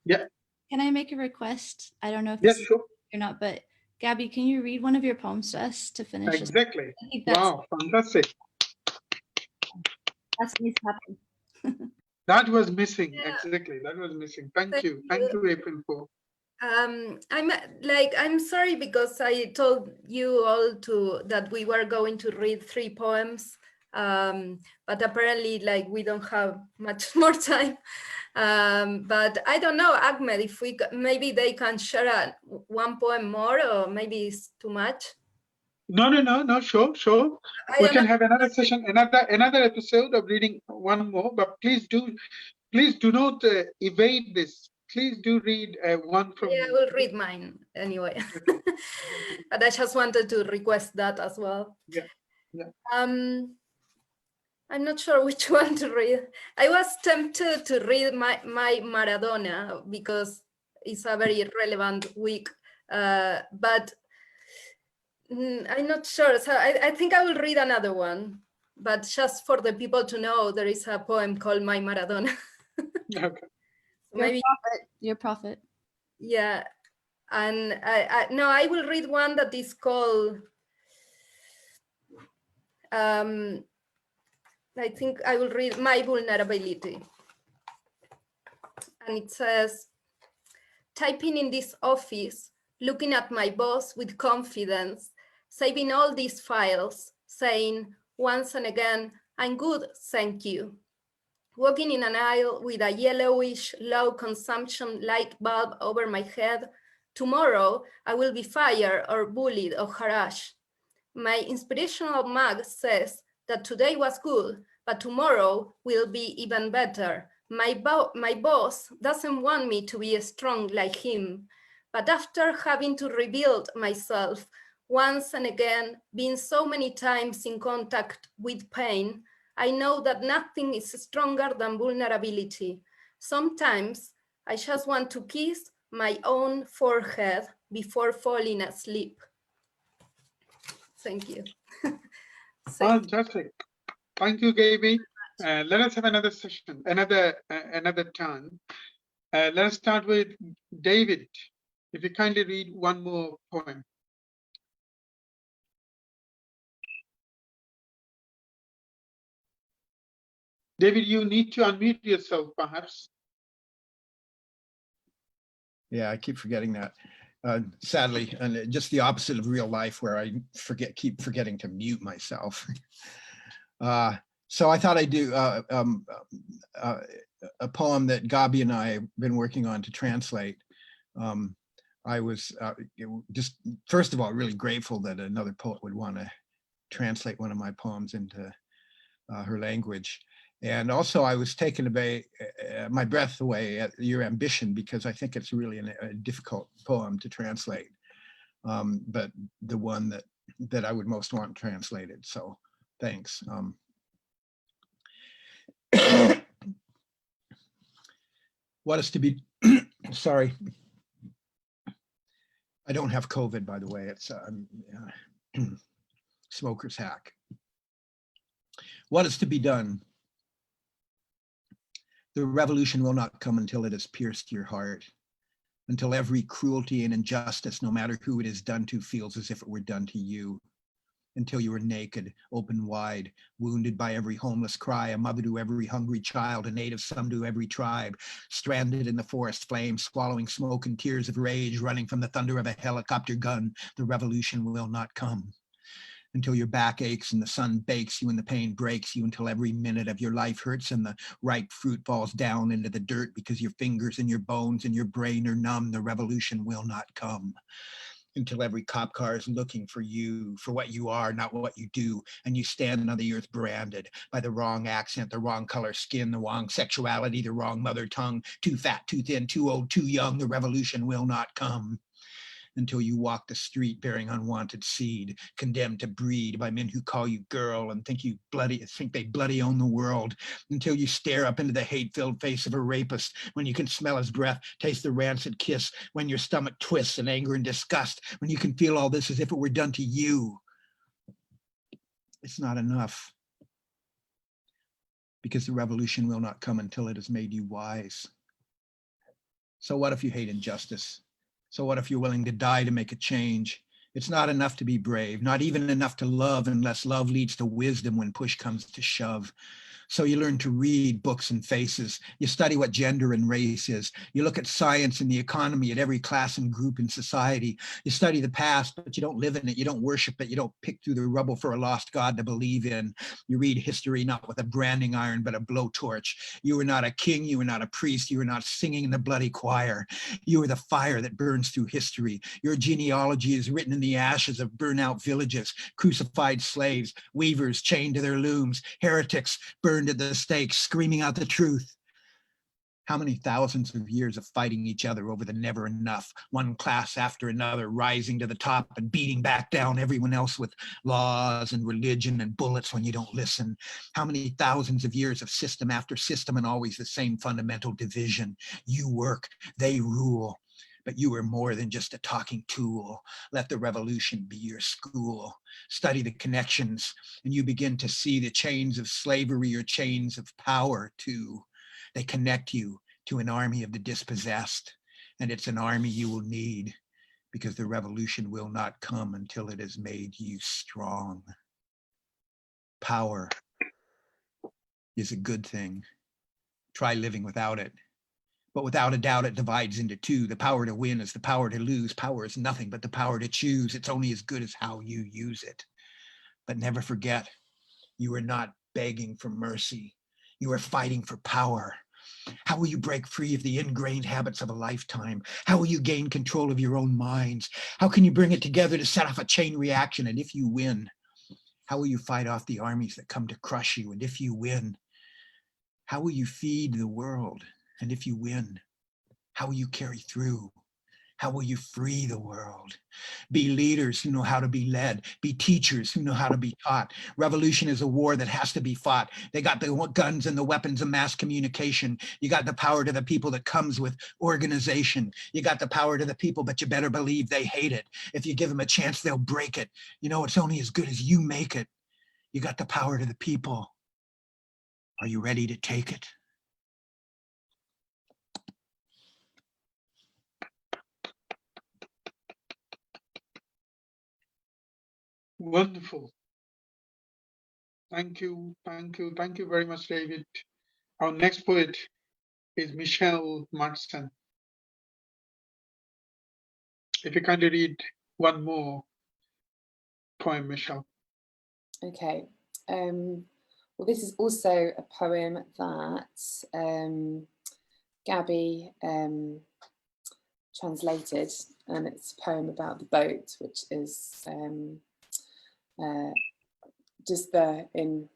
Yeah. Can I make a request? I don't know if Yes, this is sure. or not, but Gaby, can you read one of your poems to us to finish this? Exactly. I think that's, Wow, fantastic. that's what needs to happen. That was missing. Yeah. Exactly. That was missing. Thank Thank you. Thank you, April, for I'm sorry because I told you all that we were going to read 3 poems, but apparently we don't have much more time. But I don't know, Ahmed, if maybe they can share one poem more, or maybe it's too much. No, sure. I We don't can know. have another session, another episode of reading one more, but please do not evade this. Please do read one from. Yeah, I will read mine anyway. But I just wanted to request that as well. Yeah. I'm not sure which one to read. I was tempted to read my Maradona because it's a very relevant week, but I'm not sure. So I think I will read another one, but just for the people to know, there is a poem called My Maradona. Okay. Maybe Your prophet. Yeah, and I will read one that is called. I think I will read My Vulnerability, and it says, typing in this office, looking at my boss with confidence, saving all these files, saying once and again, I'm good, thank you. Walking in an aisle with a yellowish, low consumption light bulb over my head, tomorrow I will be fired or bullied or harassed. My inspirational mug says that today was good, but tomorrow will be even better. My boss doesn't want me to be strong like him, but after having to rebuild myself once and again, being so many times in contact with pain, I know that nothing is stronger than vulnerability. Sometimes I just want to kiss my own forehead before falling asleep. Thank you. Fantastic. Thank you, Gaby. Let us have another session, another turn. Let us start with David. If you kindly read one more poem. David, you need to unmute yourself, perhaps. Yeah, I keep forgetting that. Sadly, and just the opposite of real life, where I keep forgetting to mute myself. So I thought I'd do a poem that Gaby and I have been working on to translate. I was just, first of all, really grateful that another poet would want to translate one of my poems into her language. And also I was taken away, my breath away at your ambition, because I think it's really a difficult poem to translate, but the one that I would most want translated. So thanks. What is to be, sorry. I don't have COVID, by the way. It's smoker's hack. What is to be done? The revolution will not come until it has pierced your heart, until every cruelty and injustice, no matter who it is done to, feels as if it were done to you, until you are naked, open wide, wounded by every homeless cry, a mother to every hungry child, a native son to every tribe, stranded in the forest flames, swallowing smoke and tears of rage, running from the thunder of a helicopter gun. The revolution will not come until your back aches and the sun bakes you and the pain breaks you, until every minute of your life hurts and the ripe fruit falls down into the dirt because your fingers and your bones and your brain are numb. The revolution will not come until every cop car is looking for you, for what you are, not what you do. And you stand on the earth branded by the wrong accent, the wrong color skin, the wrong sexuality, the wrong mother tongue, too fat, too thin, too old, too young. The revolution will not come until you walk the street bearing unwanted seed, condemned to breed by men who call you girl and think they bloody own the world, until you stare up into the hate-filled face of a rapist when you can smell his breath, taste the rancid kiss, when your stomach twists in anger and disgust, when you can feel all this as if it were done to you. It's not enough, because the revolution will not come until it has made you wise. So what if you hate injustice? So what if you're willing to die to make a change? It's not enough to be brave, not even enough to love, unless love leads to wisdom when push comes to shove. So you learn to read books and faces. You study what gender and race is. You look at science and the economy, at every class and group in society. You study the past, but you don't live in it. You don't worship it. You don't pick through the rubble for a lost God to believe in. You read history not with a branding iron, but a blowtorch. You were not a king. You were not a priest. You were not singing in the bloody choir. You were the fire that burns through history. Your genealogy is written in the ashes of burnout villages, crucified slaves, weavers chained to their looms, heretics burned at the stake, screaming out the truth. How many thousands of years of fighting each other over the never enough, one class after another rising to the top and beating back down everyone else with laws and religion and bullets when you don't listen. How many thousands of years of system after system and always the same fundamental division. You work, they rule. But you are more than just a talking tool. Let the revolution be your school. Study the connections, and you begin to see the chains of slavery or chains of power too. They connect you to an army of the dispossessed, and it's an army you will need, because the revolution will not come until it has made you strong. Power is a good thing. Try living without it. But without a doubt, it divides into two. The power to win is the power to lose. Power is nothing but the power to choose. It's only as good as how you use it. But never forget, you are not begging for mercy. You are fighting for power. How will you break free of the ingrained habits of a lifetime? How will you gain control of your own minds? How can you bring it together to set off a chain reaction? And if you win, how will you fight off the armies that come to crush you? And if you win, how will you feed the world? And if you win, how will you carry through? How will you free the world? Be leaders who know how to be led. Be teachers who know how to be taught. Revolution is a war that has to be fought. They got the guns and the weapons of mass communication. You got the power to the people that comes with organization. You got the power to the people, but you better believe they hate it. If you give them a chance, they'll break it. You know, it's only as good as you make it. You got the power to the people. Are you ready to take it? Wonderful. Thank you, thank you, thank you very much, David. Our next poet is Michelle Madsen. If you kindly read one more poem, Michelle. Okay. Well, this is also a poem that Gaby translated, and it's a poem about the boat, which is just there in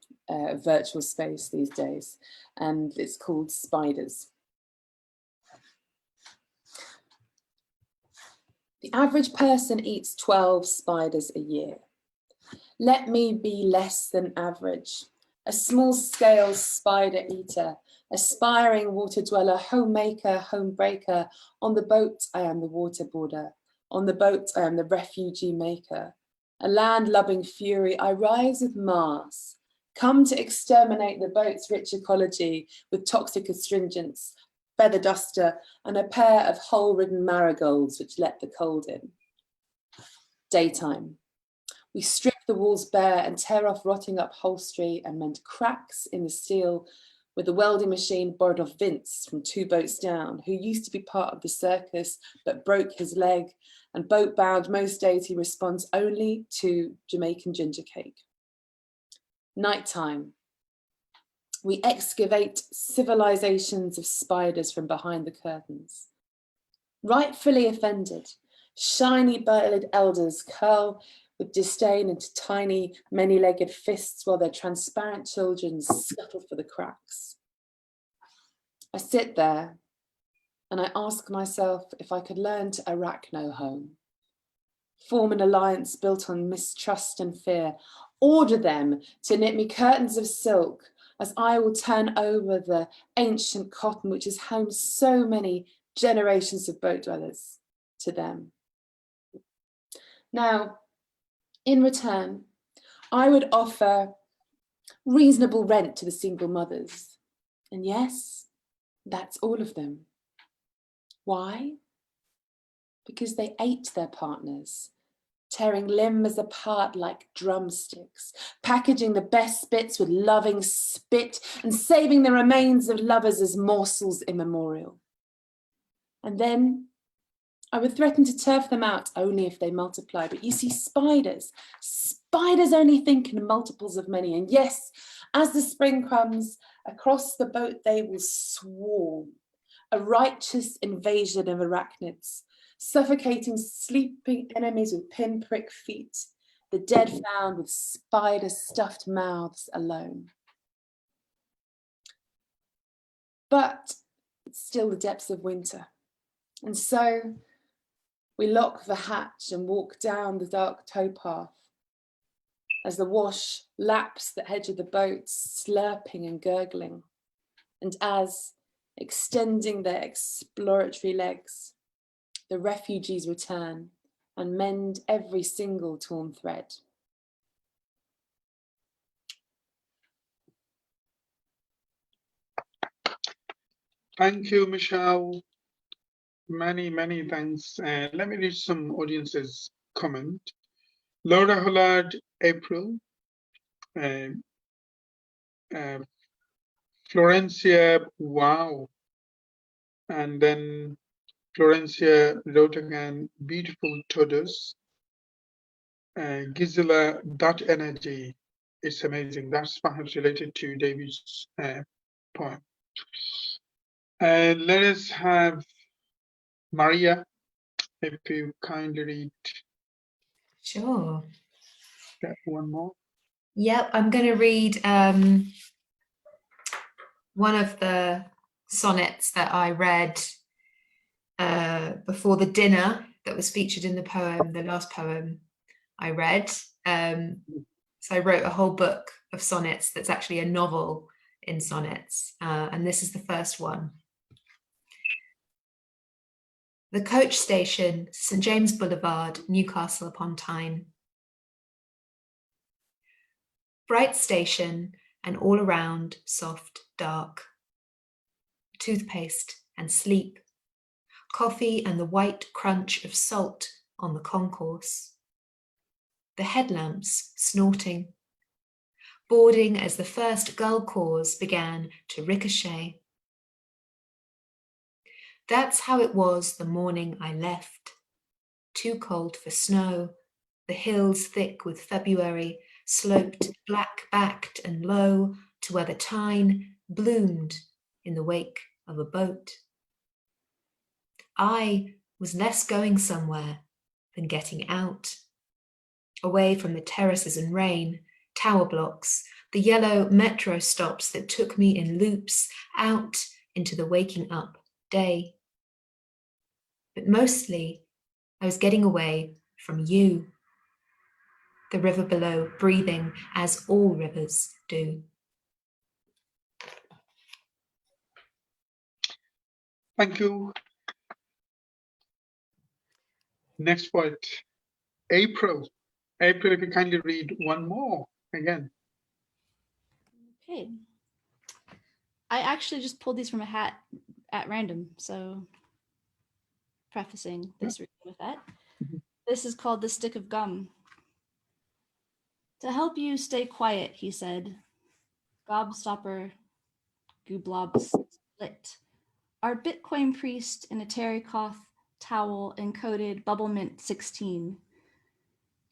virtual space these days, and it's called Spiders. The average person eats 12 spiders a year. Let me be less than average, a small-scale spider eater, aspiring water dweller, homemaker, homebreaker. On the boat, I am the waterboarder. On the boat, I am the refugee maker. A land-lubbing fury, I rise with Mars, come to exterminate the boat's rich ecology with toxic astringents, feather duster, and a pair of hole-ridden marigolds which let the cold in. Daytime. We strip the walls bare and tear off rotting upholstery and mend cracks in the steel with a welding machine borrowed off Vince from 2 boats down, who used to be part of the circus but broke his leg, and boat-bound most days he responds only to Jamaican ginger cake. Nighttime. We excavate civilizations of spiders from behind the curtains. Rightfully offended, Shiny bellied elders curl with disdain into tiny, many-legged fists while their transparent children scuttle for the cracks. I sit there and I ask myself if I could learn to arachno home, form an alliance built on mistrust and fear, order them to knit me curtains of silk as I will turn over the ancient cotton which has homed so many generations of boat dwellers to them. Now, in return, I would offer reasonable rent to the single mothers. And yes, that's all of them. Why? Because they ate their partners, tearing limbs apart like drumsticks, packaging the best bits with loving spit and saving the remains of lovers as morsels immemorial. And then I would threaten to turf them out only if they multiply. But you see, spiders only think in multiples of many. And yes, as the spring comes, across the boat they will swarm, a righteous invasion of arachnids, suffocating sleeping enemies with pinprick feet, the dead found with spider-stuffed mouths alone. But it's still the depths of winter. And so we lock the hatch and walk down the dark towpath as the wash laps the edge of the boat, slurping and gurgling. And as, extending their exploratory legs, the refugees return and mend every single torn thread. Thank you, Michelle. Many, many thanks. Let me read some audience's comment. Laura Hollard, April. Florencia, wow. And then Florencia wrote again, beautiful toddlers. Gisela, that energy is amazing. That's perhaps related to David's poem. And let us have Maria, if you kindly read Sure. that one more. Yep, I'm going to read one of the sonnets that I read before the dinner that was featured in the poem, the last poem I read. So I wrote a whole book of sonnets that's actually a novel in sonnets, and this is the first one. The coach station, St. James Boulevard, Newcastle upon Tyne. Bright station and all around soft, dark. Toothpaste and sleep. Coffee and the white crunch of salt on the concourse. The headlamps snorting. Boarding as the first gull calls began to ricochet. That's how it was the morning I left. Too cold for snow, the hills thick with February, sloped black-backed and low to where the Tyne bloomed in the wake of a boat. I was less going somewhere than getting out. Away from the terraces and rain, tower blocks, the yellow metro stops that took me in loops out into the waking up day. But mostly, I was getting away from you. The river below breathing as all rivers do. Thank you. Next poet, April. April, if you kindly read one more again. Okay. I actually just pulled these from a hat at random, so prefacing this reading with that. This is called The Stick of Gum. To help you stay quiet, he said. Gobstopper, gooblobs, split. Our Bitcoin priest in a terry cloth towel encoded bubble mint 16.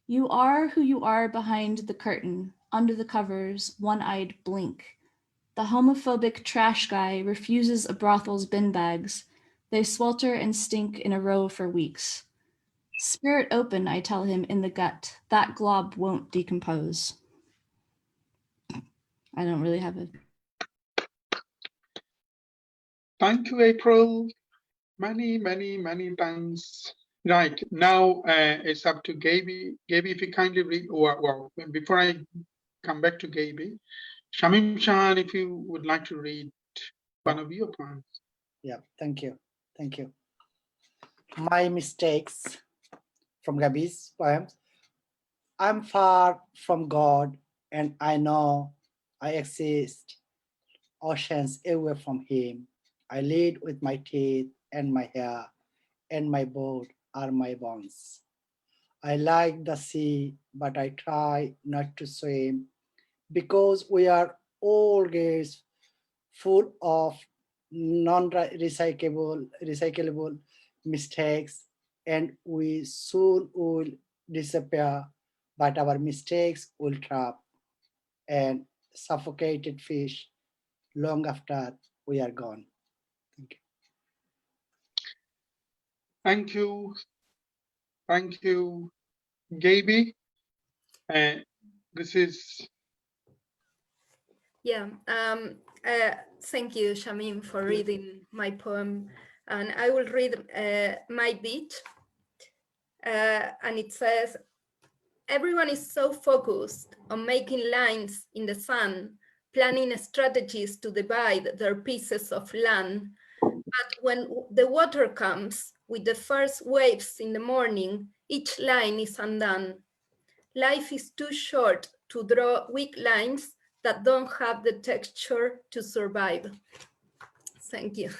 You are who you are behind the curtain, under the covers, one-eyed blink. The homophobic trash guy refuses a brothel's bin bags. They swelter and stink in a row for weeks. Spirit open, I tell him in the gut. That glob won't decompose. I don't really have a... Thank you, April. Many, many, many thanks. Right, now it's up to Gaby. Gaby, if you kindly read, well, before I come back to Gaby, Shamim Shahan, if you would like to read one of your poems. Yeah, thank you. Thank you. My mistakes from Gaby's poems. I'm far from God and I know I exist oceans away from him. I lead with my teeth and my hair and my boat are my bones. I like the sea, but I try not to swim because we are always full of non-recyclable mistakes and we soon will disappear, but our mistakes will trap and suffocated fish long after we are gone. Thank you. Thank you. Thank you, Gaby. This is... Yeah, thank you, Shamim, for reading my poem. And I will read my beat. And it says, everyone is so focused on making lines in the sand, planning strategies to divide their pieces of land. But when the water comes with the first waves in the morning, each line is undone. Life is too short to draw weak lines that don't have the texture to survive. Thank you.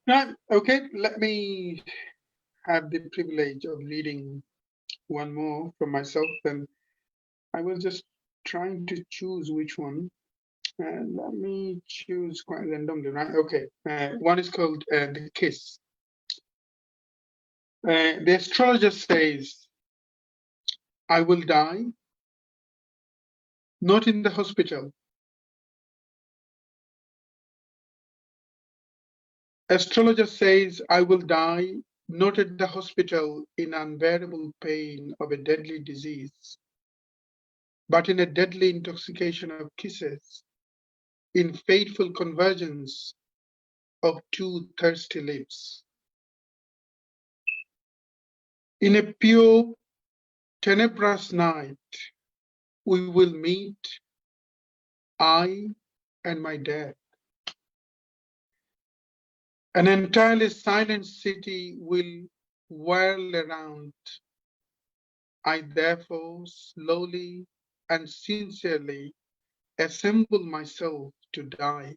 Right, okay, let me have the privilege of reading one more from myself. And I was just trying to choose which one. Let me choose quite randomly, right? Okay, one is called The Kiss. The astrologer says, I will die, not in the hospital. Astrologer says, I will die, not at the hospital in unbearable pain of a deadly disease, but in a deadly intoxication of kisses, in fateful convergence of two thirsty lips. In a pure, tenebrous night, we will meet, I and my death. An entirely silent city will whirl around. I therefore slowly and sincerely assemble myself to die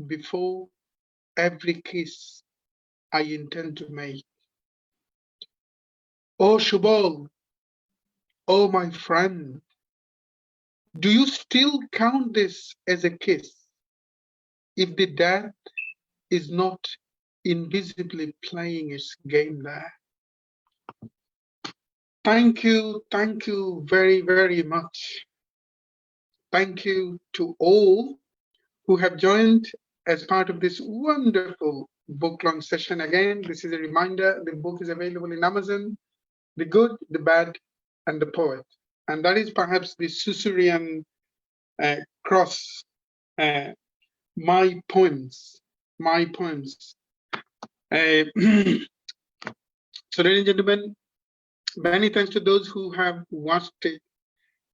before every kiss I intend to make. Oh Shubal, oh my friend, do you still count this as a kiss if the death is not invisibly playing its game there? Thank you very, very much. Thank you to all who have joined as part of this wonderful book launch session. Again, this is a reminder, the book is available in Amazon, The Good, the Bad, and the Poet. And that is perhaps the Susurian cross, my poems. So ladies and gentlemen, many thanks to those who have watched it.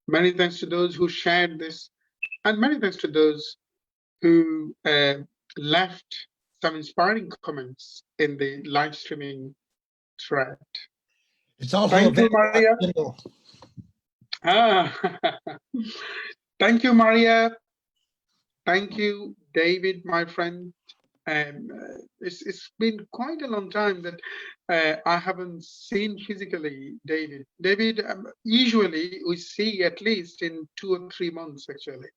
Many thanks to those who shared this. And many thanks to those who left some inspiring comments in the live streaming thread. It's also Thank you, Maria. Thank you, Maria. Thank you, David, my friend. It's been quite a long time that I haven't seen physically David. David, usually we see at least in 2 or 3 months, actually.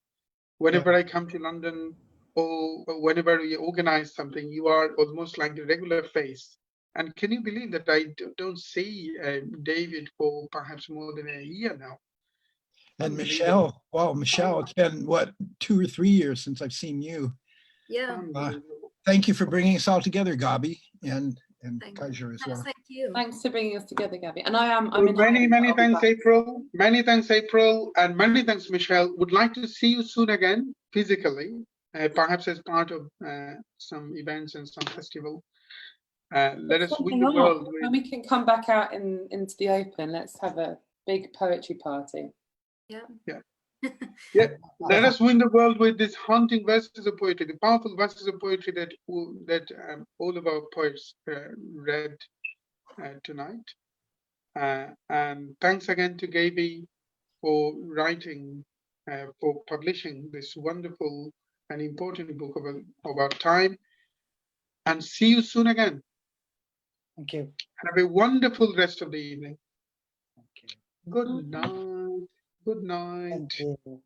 Whenever I come to London or whenever we organize something, you are almost like the regular face. And can you believe that I don't see David for perhaps more than a year now? And Michelle, wow, Michelle, it's been what, 2 or 3 years since I've seen you. Yeah. Thank you for bringing us all together, Gaby. And and Kaysher as well. Thank you. Thanks for bringing us together, Gaby. And I'm Well, in many Ireland, but I'll be thanks, back. April. Many thanks, April, and many thanks, Michelle. Would like to see you soon again, physically, perhaps as part of some events and some festival. Let us win Something the up. world. When we can come back out into the open, let's have a big poetry party. Yeah. Yeah, let us win the world with this haunting verses of poetry, the powerful verses of poetry that all of our poets read tonight. And thanks again to Gaby for writing, for publishing this wonderful and important book of our time. And see you soon again. Thank you. Have a wonderful rest of the evening. Thank you. Good night. Good night. Thank you.